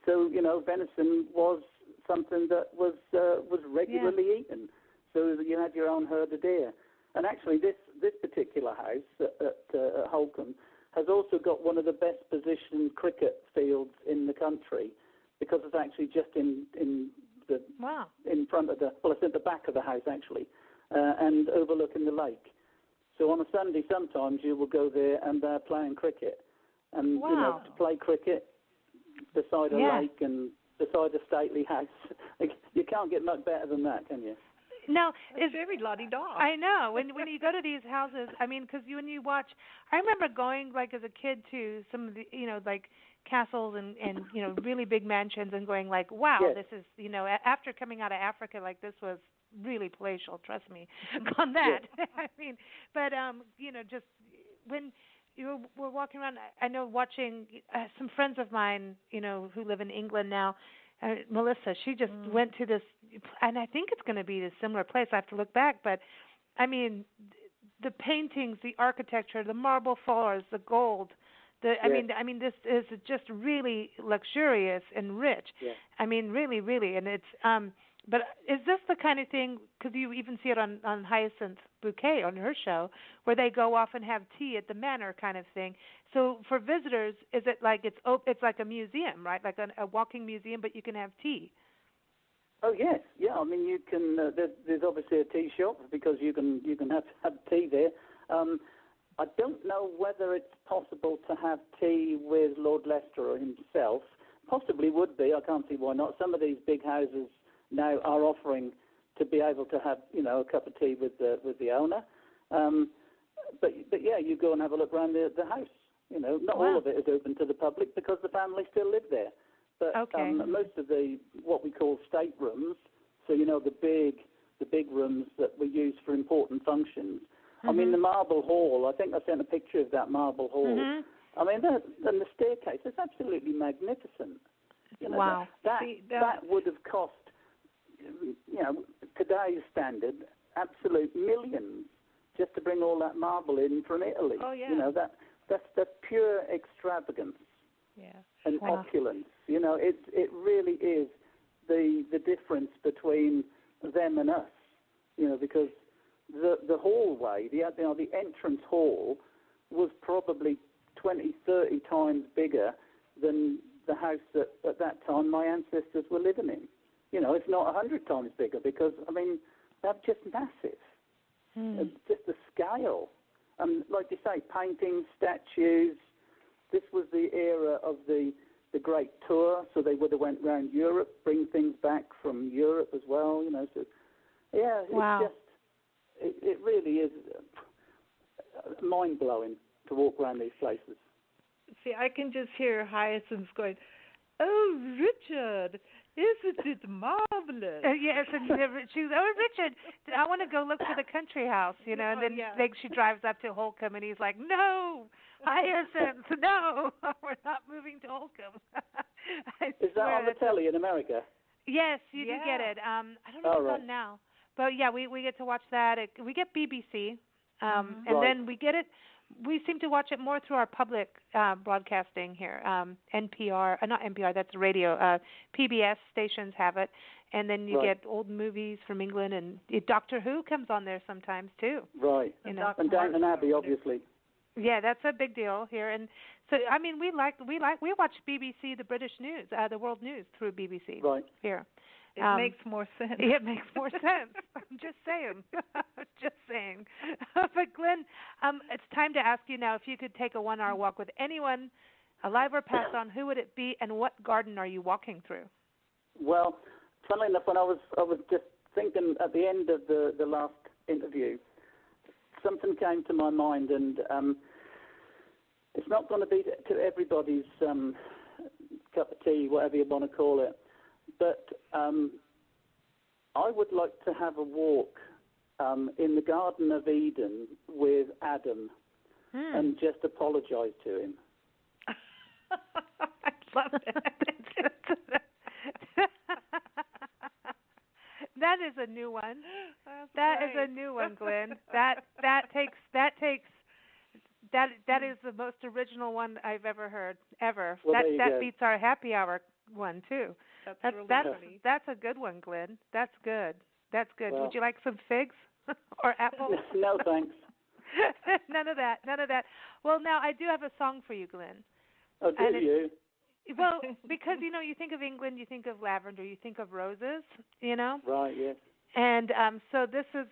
So, you know, venison was something that was regularly eaten, so that you had your own herd of deer. And actually, this particular house at Holcombe has also got one of the best positioned cricket fields in the country, because it's actually just in Wow. in front of it's at the back of the house actually, and overlooking the lake. So on a Sunday, sometimes you will go there and they're playing cricket, and Wow. to play cricket beside a lake and beside a stately house, you can't get much better than that, can you? No, It's very la-di-da. I know. When you go to these houses, I mean, because when you watch, I remember going like as a kid to some of the, like castles and really big mansions and going like, wow, Yes. this is, after coming out of Africa, like this was really palatial. Trust me on that. Yes. I mean, but just when you were walking around, I know watching some friends of mine, who live in England now. Melissa, she just went to this, and I think it's going to be a similar place. I have to look back, but I mean, the paintings, the architecture, the marble floors, the gold. I mean, this is just really luxurious and rich. Yes. I mean, really, really, and it's. But is this the kind of thing? Because you even see it on Hyacinth Bouquet on her show, where they go off and have tea at the manor, kind of thing. So for visitors, is it like it's like a museum, right? Like a walking museum, but you can have tea. Oh yes, yeah. I mean, you can. There's obviously a tea shop because you can have tea there. I don't know whether it's possible to have tea with Lord Leicester himself. Possibly would be. I can't see why not. Some of these big houses now are offering to be able to have a cup of tea with the owner. But yeah, you go and have a look around the house. Not all of it is open to the public because the family still live there. But most of the what we call staterooms, so the big rooms that we use for important functions. I mean, the Marble Hall. I think I sent a picture of that Marble Hall. I mean, and the staircase is absolutely magnificent. Wow. That would have cost, today's standard, absolute millions just to bring all that marble in from Italy. Oh yeah. That's pure extravagance. Yeah. And opulence. It really is the difference between them and us. Because the hallway, the entrance hall, was probably 20, 30 times bigger than the house that at that time my ancestors were living in. It's not 100 times bigger because they're just massive. It's just the scale. And like you say, paintings, statues. This was the era of the Great Tour, so they would have went around Europe, bring things back from Europe as well. So yeah, wow. It's just it really is mind blowing to walk around these places. See, I can just hear Hyacinth going, "Oh, Richard, isn't it marvelous?" Yes, and she's, "Oh, Richard, I want to go look for the country house," and then she drives up to Holcomb, and he's like, "No, Hyacinth, no, we're not moving to Holcomb." Is that on the telly in America? Yes, you do get it. I don't know if it's on now, but yeah, we get to watch that. We get BBC, and then we get it. We seem to watch it more through our public broadcasting here. NPR, not NPR, that's radio. PBS stations have it. And then you get old movies from England, and Doctor Who comes on there sometimes, too. Right. And Downton Abbey, obviously. Yeah, that's a big deal here. And so, I mean, we watch BBC, the British news, the world news through BBC here. It makes more sense. It makes more sense. I'm just saying. Just saying. But Glenn, it's time to ask you now if you could take a 1 hour walk with anyone, alive or passed on, who would it be, and what garden are you walking through? Well, funnily enough, when I was just thinking at the end of the last interview, something came to my mind, and it's not going to be to everybody's cup of tea, whatever you want to call it. But I would like to have a walk in the Garden of Eden with Adam and just apologise to him. I love that. That is a new one. That is a new one, Glenn. That is the most original one I've ever heard, ever. Well, that beats our happy hour one too. That's a good one, Glenn. That's good. That's good. Well, would you like some figs or apples? No, thanks. None of that. Well, now I do have a song for you, Glenn. Oh, do you? Well, because you think of England, you think of lavender, you think of roses, Right. Yes. And so this is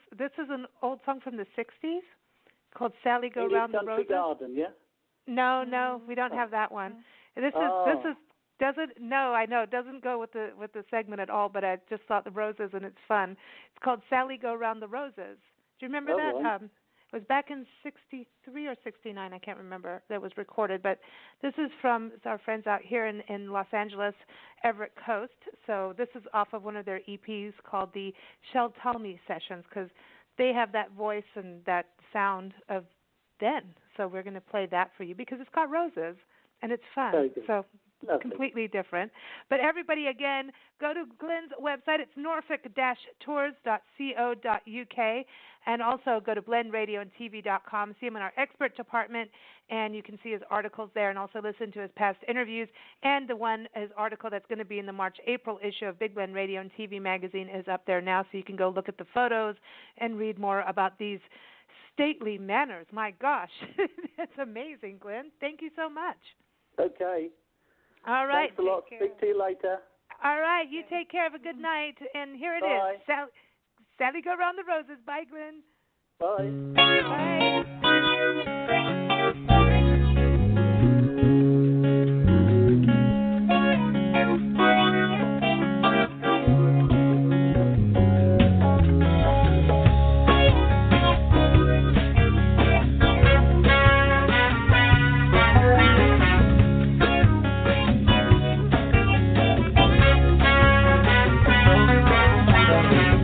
an old song from the '60s called "Sally Go English Round the Country Roses." Garden. Yeah. No, we don't have that one. This is doesn't no, I know it doesn't go with the segment at all. But I just thought the roses and it's fun. It's called "Sally Go Round the Roses." Do you remember that? Right. It was back in '63 or '69. I can't remember. That was recorded. But this is from our friends out here in Los Angeles, Everett Coast. So this is off of one of their EPs called the Shel Talmy Sessions, because they have that voice and that sound of then. So we're going to play that for you because it's got roses and it's fun. Very good. So Lovely. completely different. But everybody, again, go to Glenn's website. It's norfolk-tours.co.uk. And also go to blendradioandtv.com. See him in our expert department, and you can see his articles there and also listen to his past interviews. And his article that's going to be in the March-April issue of Big Blend Radio and TV magazine is up there now, so you can go look at the photos and read more about these stately manners. My gosh, that's amazing, Glenn. Thank you so much. Okay. All right. Thanks a lot. Speak to you later. All right. You take care. Have a good night. And here it Bye. is. Sally Go Round the Roses. Bye, Glenn. Bye. Bye.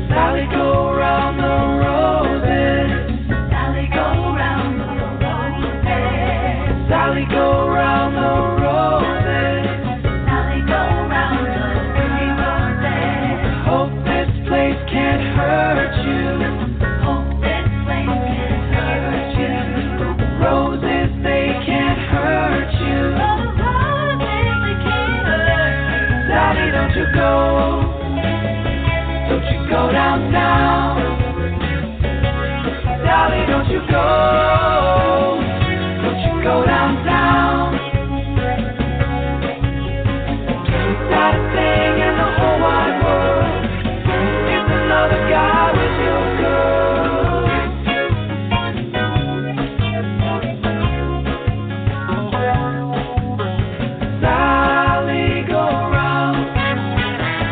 Sally, go round the roses. Sally, go round the roses. Sally, go round the roses. Sally, go round the roses. Hope this place can't hurt you. Hope this place can't hurt you. Roses, they can't hurt you. Roses, they can't hurt you. Sally, don't you go. Don't you go downtown. Sally, don't you go. Don't you go downtown. Not a thing in the whole wide world is another guy with your girl. Sally, go round,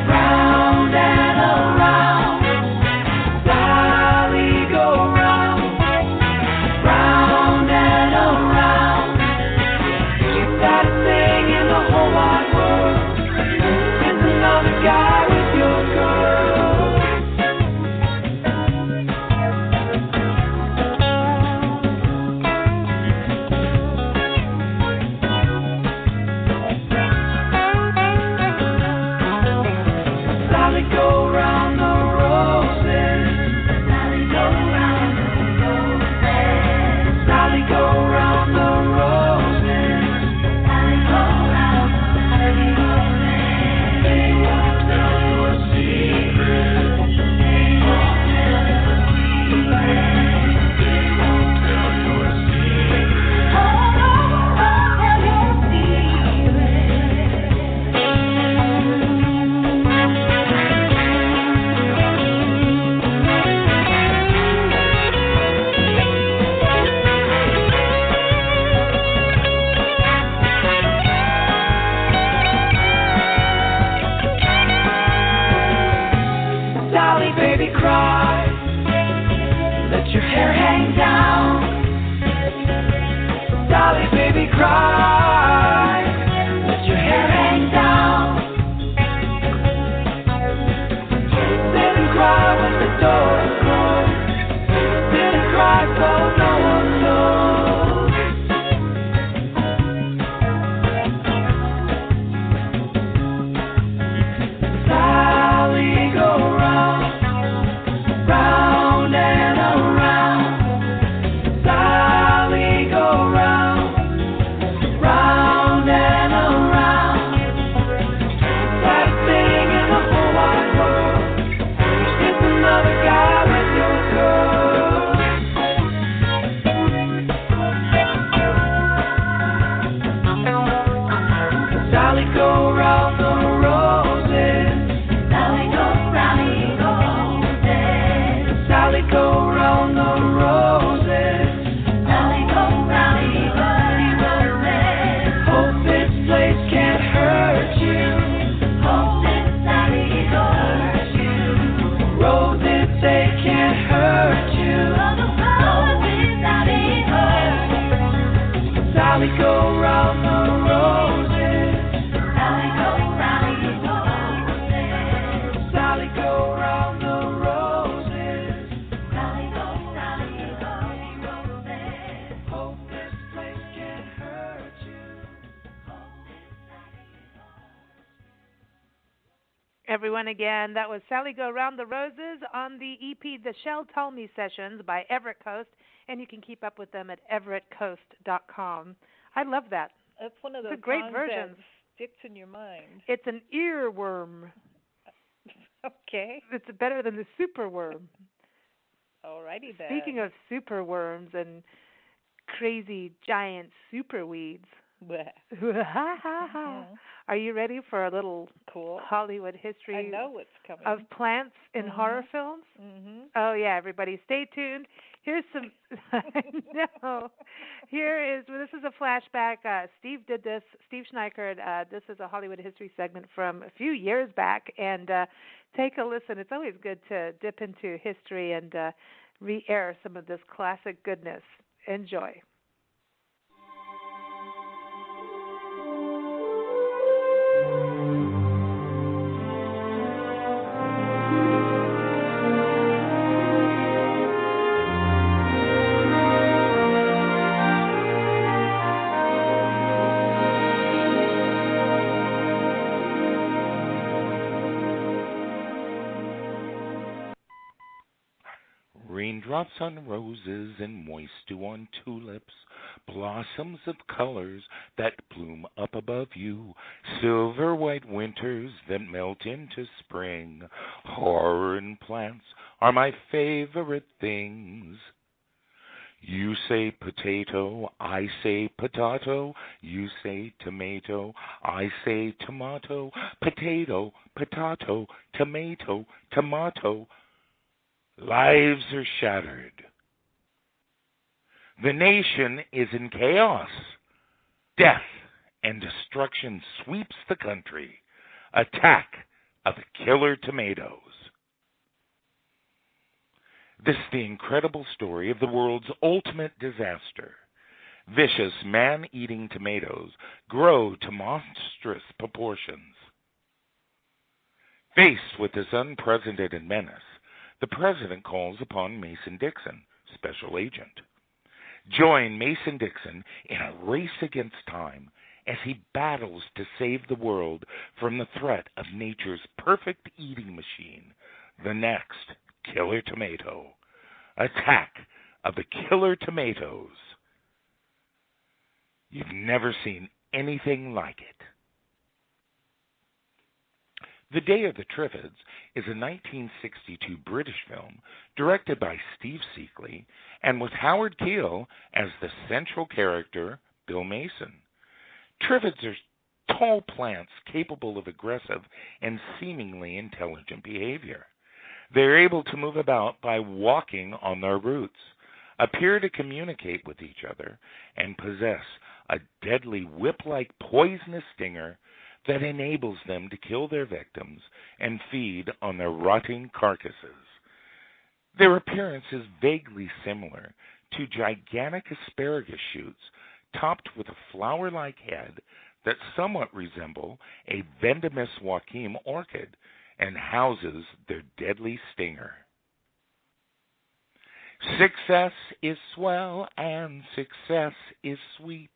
round and around. Sally, go round, everyone again. That was Sally Go Round the Roses on the EP The Shell Told Me Sessions by Everett Coast, and you can keep up with them at everettcoast.com. I love that. That's one of those great songs versions. that sticks in your mind. It's an earworm. Okay. It's better than the superworm. Alrighty then. Speaking of superworms and crazy giant superweeds. Are you ready for a little cool Hollywood history I know what's coming. of plants in horror films? Mm-hmm. Oh, yeah, everybody, stay tuned. Here's some, no, this is a flashback. Steve did this, Steve Schneikert. This is a Hollywood history segment from a few years back, and take a listen. It's always good to dip into history and re-air some of this classic goodness. Enjoy. Raindrops on roses and moist dew on tulips, blossoms of colors that bloom up above you, silver white winters that melt into spring. Horror and plants are my favorite things. You say potato, I say potato. You say tomato, I say tomato. Potato, potato, tomato, tomato. Lives are shattered. The nation is in chaos. Death and destruction sweeps the country. Attack of the killer tomatoes. This is the incredible story of the world's ultimate disaster. Vicious, man-eating tomatoes grow to monstrous proportions. Faced with this unprecedented menace, the president calls upon Mason Dixon, special agent. Join Mason Dixon in a race against time as he battles to save the world from the threat of nature's perfect eating machine, the next killer tomato. Attack of the killer tomatoes. You've never seen anything like it. The Day of the Triffids is a 1962 British film directed by Steve Seekley and with Howard Keel as the central character, Bill Mason. Triffids are tall plants capable of aggressive and seemingly intelligent behavior. They're able to move about by walking on their roots, appear to communicate with each other, and possess a deadly whip-like poisonous stinger that enables them to kill their victims and feed on their rotting carcasses. Their appearance is vaguely similar to gigantic asparagus shoots topped with a flower-like head that somewhat resemble a Vendemus Joachim orchid and houses their deadly stinger. Success is swell and success is sweet,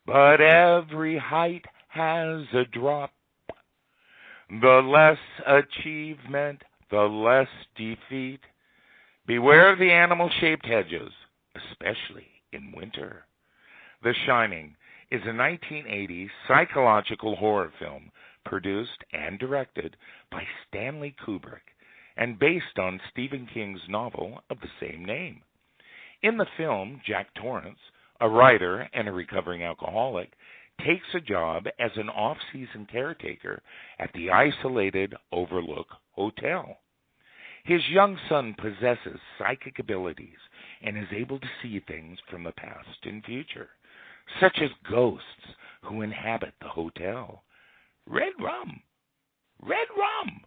but every height has a drop. The less achievement, the less defeat. Beware of the animal-shaped hedges, especially in winter. The Shining is a 1980 psychological horror film produced and directed by Stanley Kubrick and based on Stephen King's novel of the same name. In the film, Jack Torrance, a writer and a recovering alcoholic, takes a job as an off-season caretaker at the isolated Overlook Hotel. His young son possesses psychic abilities and is able to see things from the past and future, such as ghosts who inhabit the hotel. Red rum! Red rum!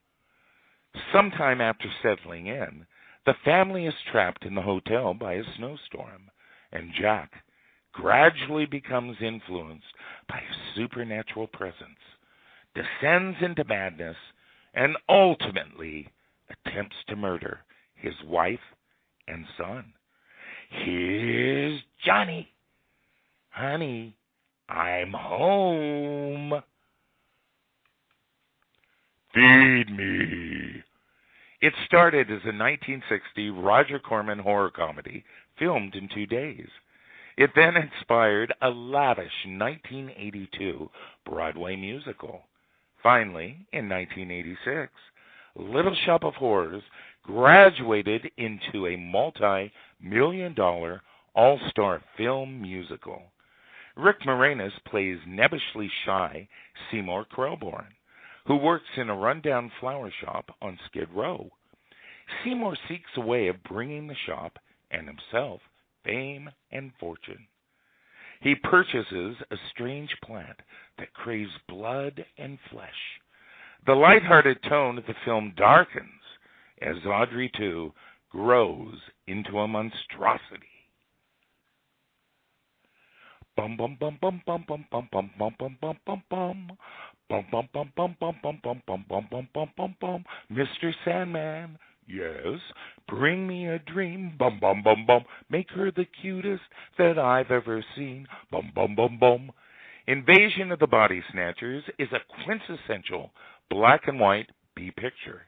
Sometime after settling in, the family is trapped in the hotel by a snowstorm, and Jack gradually becomes influenced by a supernatural presence, descends into madness, and ultimately attempts to murder his wife and son. Here's Johnny. Honey, I'm home. Feed me. It started as a 1960 Roger Corman horror comedy filmed in 2 days. It then inspired a lavish 1982 Broadway musical. Finally, in 1986, Little Shop of Horrors graduated into a multi-million-dollar all-star film musical. Rick Moranis plays nebbishly shy Seymour Krelborn, who works in a rundown flower shop on Skid Row. Seymour seeks a way of bringing the shop and himself fame and fortune. He purchases a strange plant that craves blood and flesh. The lighthearted tone of the film darkens as Audrey 2 grows into a monstrosity. Bum bum bum bum bum bum bum bum bum bum bum bum bum. Bum bum bum bum bum bum bum bum bum bum bum bum bum. Mr. Sandman, yes, bring me a dream. Bum bum bum bum. Make her the cutest that I've ever seen. Bum bum bum bum. Invasion of the Body Snatchers is a quintessential black and white B-picture.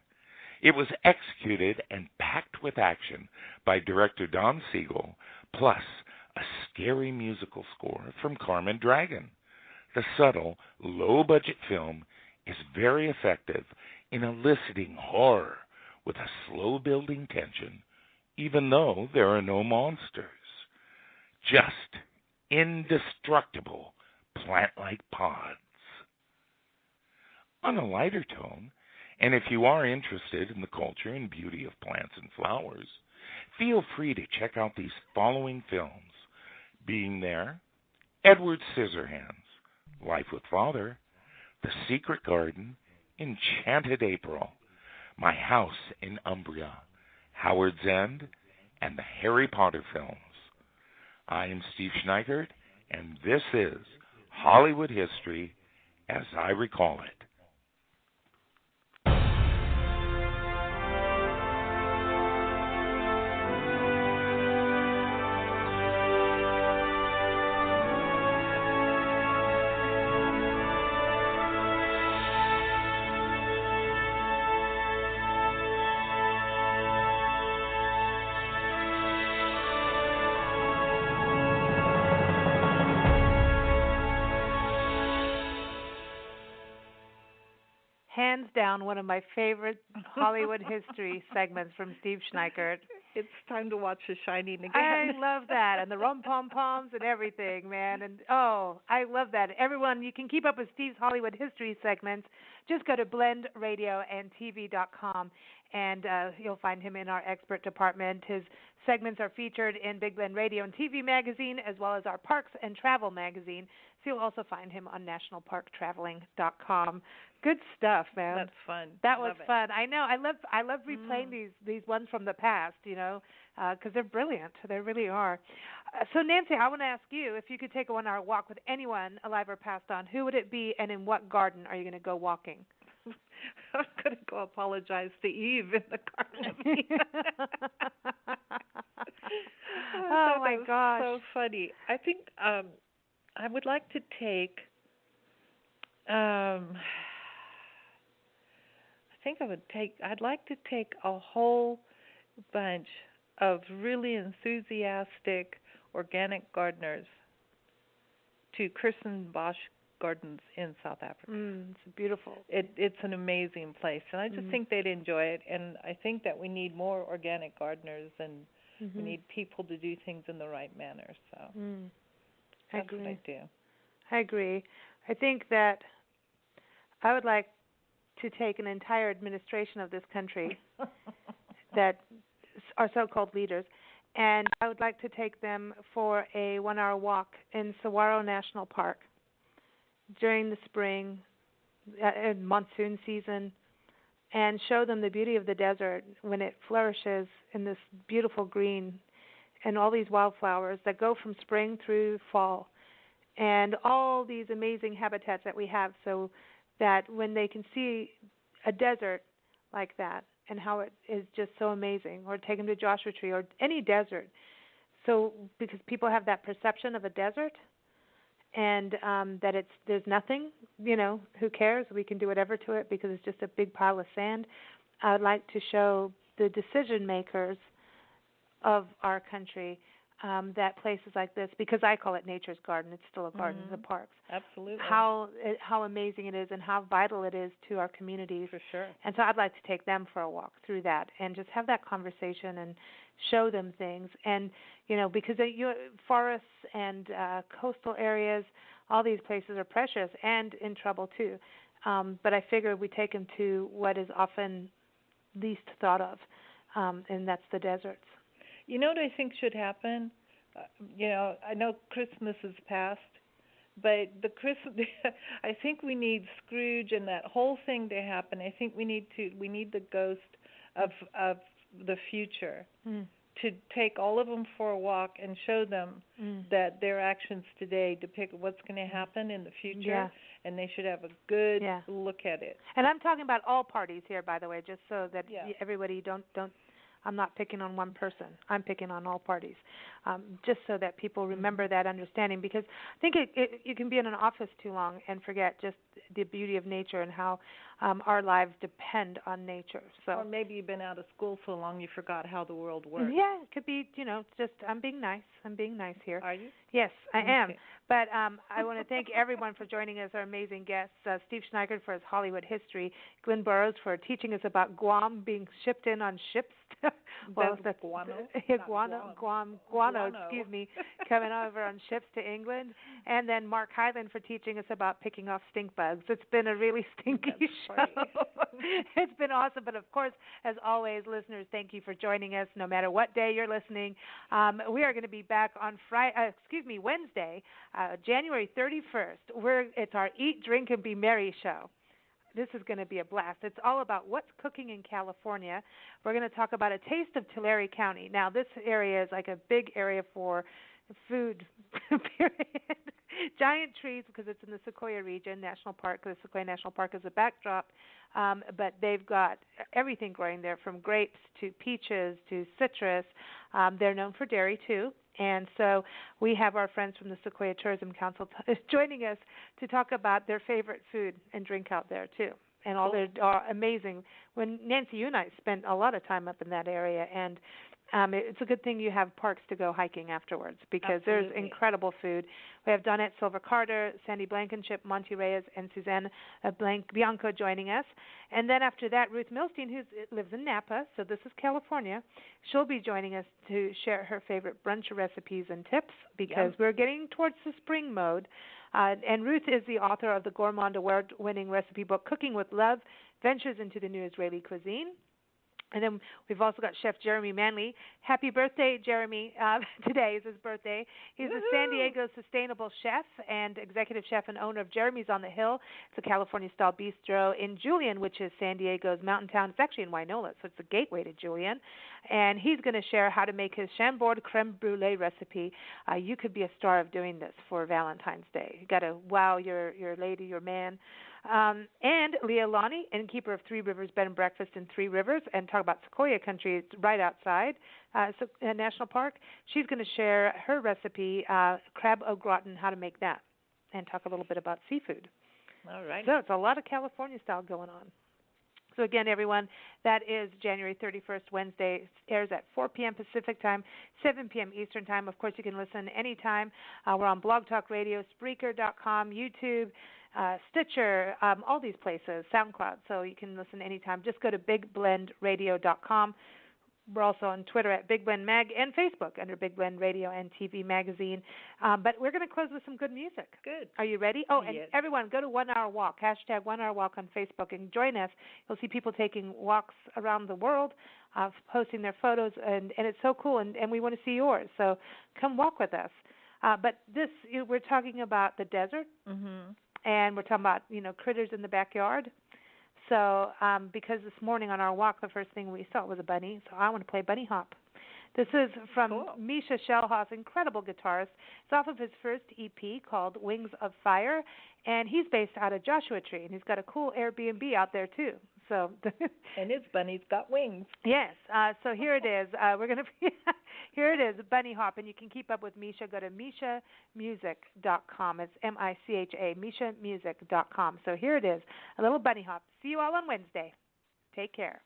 It was executed and packed with action by director Don Siegel, plus a scary musical score from Carmen Dragon. The subtle, low-budget film is very effective in eliciting horror with a slow-building tension, even though there are no monsters. Just indestructible plant-like pods. On a lighter tone, and if you are interested in the culture and beauty of plants and flowers, feel free to check out these following films. Being There, Edward Scissorhands, Life with Father, The Secret Garden, Enchanted April, My House in Umbria, Howard's End, and the Harry Potter films. I am Steve Schneikert, and this is Hollywood History as I Recall It. Hands down, one of my favorite Hollywood history segments from Steve Schneikert. It's time to watch The Shining again. I love that, and the rum-pom-poms and everything, man. And, oh, I love that. Everyone, you can keep up with Steve's Hollywood history segments. Just go to blendradioandtv.com, and you'll find him in our expert department. His segments are featured in Big Blend Radio and TV magazine, as well as our Parks and Travel magazine. So you'll also find him on nationalparktraveling.com. Good stuff, man. That's fun. That was fun. I know. I love replaying these ones from the past, you know, because they're brilliant. They really are. So, Nancy, I want to ask you, if you could take a 1-hour walk with anyone, alive or passed on, who would it be, and in what garden are you going to go walking? I'm going to go apologize to Eve in the garden. Oh, my gosh. So funny. I think I would like to take... I'd like to take a whole bunch of really enthusiastic organic gardeners to Kirstenbosch Gardens in South Africa. It's beautiful. It's an amazing place, and I just think they'd enjoy it. And I think that we need more organic gardeners, and we need people to do things in the right manner. So that's what I do. I agree. I think that I would like to take an entire administration of this country that are so-called leaders, and I would like to take them for a 1-hour walk in Saguaro National Park during the spring, monsoon season, and show them the beauty of the desert when it flourishes in this beautiful green and all these wildflowers that go from spring through fall, and all these amazing habitats that we have, so that when they can see a desert like that and how it is just so amazing, or take them to Joshua Tree or any desert. So because people have that perception of a desert, and that there's nothing, who cares? We can do whatever to it because it's just a big pile of sand. I would like to show the decision makers of our country that places like this, because I call it nature's garden. It's still a garden, the parks. Absolutely. How amazing it is and how vital it is to our communities. For sure. And so I'd like to take them for a walk through that and just have that conversation and show them things. And, because forests and coastal areas, all these places are precious and in trouble too. But I figure we take them to what is often least thought of, and that's the deserts. You know what I think should happen? I know Christmas is past, but I think we need Scrooge and that whole thing to happen. I think we need the ghost of the future to take all of them for a walk and show them that their actions today depict what's going to happen in the future, and they should have a good look at it. And I'm talking about all parties here, by the way, just so that everybody don't. I'm not picking on one person. I'm picking on all parties, just so that people remember that understanding. Because I think you can be in an office too long and forget just the beauty of nature and how our lives depend on nature. So, or maybe you've been out of school so long you forgot how the world works. Yeah, it could be. Just I'm being nice. I'm being nice here. Are you? Yes, I am. But I want to thank everyone for joining us, our amazing guests, Steve Schneigert for his Hollywood history, Glenn Burrows for teaching us about Guam being shipped in on ships. Well, that's guano. Guano, excuse me, coming over on ships to England. And then Mark Hyland for teaching us about picking off stink bugs. It's been a really stinky show. Right. It's been awesome. But, of course, as always, listeners, thank you for joining us no matter what day you're listening. We are going to be back on Wednesday, January 31st. It's our Eat, Drink, and Be Merry show. This is going to be a blast. It's all about what's cooking in California. We're going to talk about a taste of Tulare County. Now, this area is like a big area for food, period. Giant trees because it's in the Sequoia region, National Park. The Sequoia National Park is a backdrop, but they've got everything growing there from grapes to peaches to citrus. They're known for dairy, too. And so we have our friends from the Sequoia Tourism Council joining us to talk about their favorite food and drink out there, too. And all their amazing. When Nancy, you and I spent a lot of time up in that area, and it's a good thing you have parks to go hiking afterwards because there's incredible food. We have Donette Silver Carter, Sandy Blankenship, Monty Reyes, and Suzanne Bianco joining us. And then after that, Ruth Milstein, who lives in Napa, so this is California. She'll be joining us to share her favorite brunch recipes and tips because we're getting towards the spring mode. And Ruth is the author of the Gourmand Award-winning recipe book, Cooking with Love, Ventures into the New Israeli Cuisine. And then we've also got Chef Jeremy Manley. Happy birthday, Jeremy. Today is his birthday. He's a San Diego sustainable chef and executive chef and owner of Jeremy's on the Hill. It's a California-style bistro in Julian, which is San Diego's mountain town. It's actually in Wainola, so it's a gateway to Julian. And he's going to share how to make his Chambord creme brulee recipe. You could be a star of doing this for Valentine's Day. You got to wow your lady, your man. And Leah Lonnie, innkeeper of Three Rivers Bed and Breakfast in Three Rivers, and talk about Sequoia Country. It's right outside National Park. She's going to share her recipe, crab au gratin, how to make that, and talk a little bit about seafood. All right. So it's a lot of California style going on. So again, everyone, that is January 31st, Wednesday. It airs at 4 p.m. Pacific time, 7 p.m. Eastern time. Of course, you can listen anytime. We're on Blog Talk Radio, Spreaker.com, YouTube, Stitcher, all these places, SoundCloud, so you can listen anytime. Just go to BigBlendRadio.com. We're also on Twitter at Big Blend Mag and Facebook under Big Blend Radio and TV Magazine. But we're going to close with some good music. Good. Are you ready? Oh, and yes. Everyone, go to 1 Hour Walk, hashtag 1 Hour Walk on Facebook, and join us. You'll see people taking walks around the world, posting their photos, and it's so cool, and we want to see yours. So come walk with us. But we're talking about the desert. Mm-hmm. And we're talking about, critters in the backyard. So because this morning on our walk, the first thing we saw was a bunny, so I want to play Bunny Hop. This is from Misha Shellhoff, incredible guitarist. It's off of his first EP called Wings of Fire, and he's based out of Joshua Tree, and he's got a cool Airbnb out there, too. So, and his bunny's got wings. Yes. So here it is. We're gonna here it is, Bunny Hop, and you can keep up with Misha. Go to MishaMusic.com. It's MICHA, MishaMusic.com. So here it is, a little Bunny Hop. See you all on Wednesday. Take care.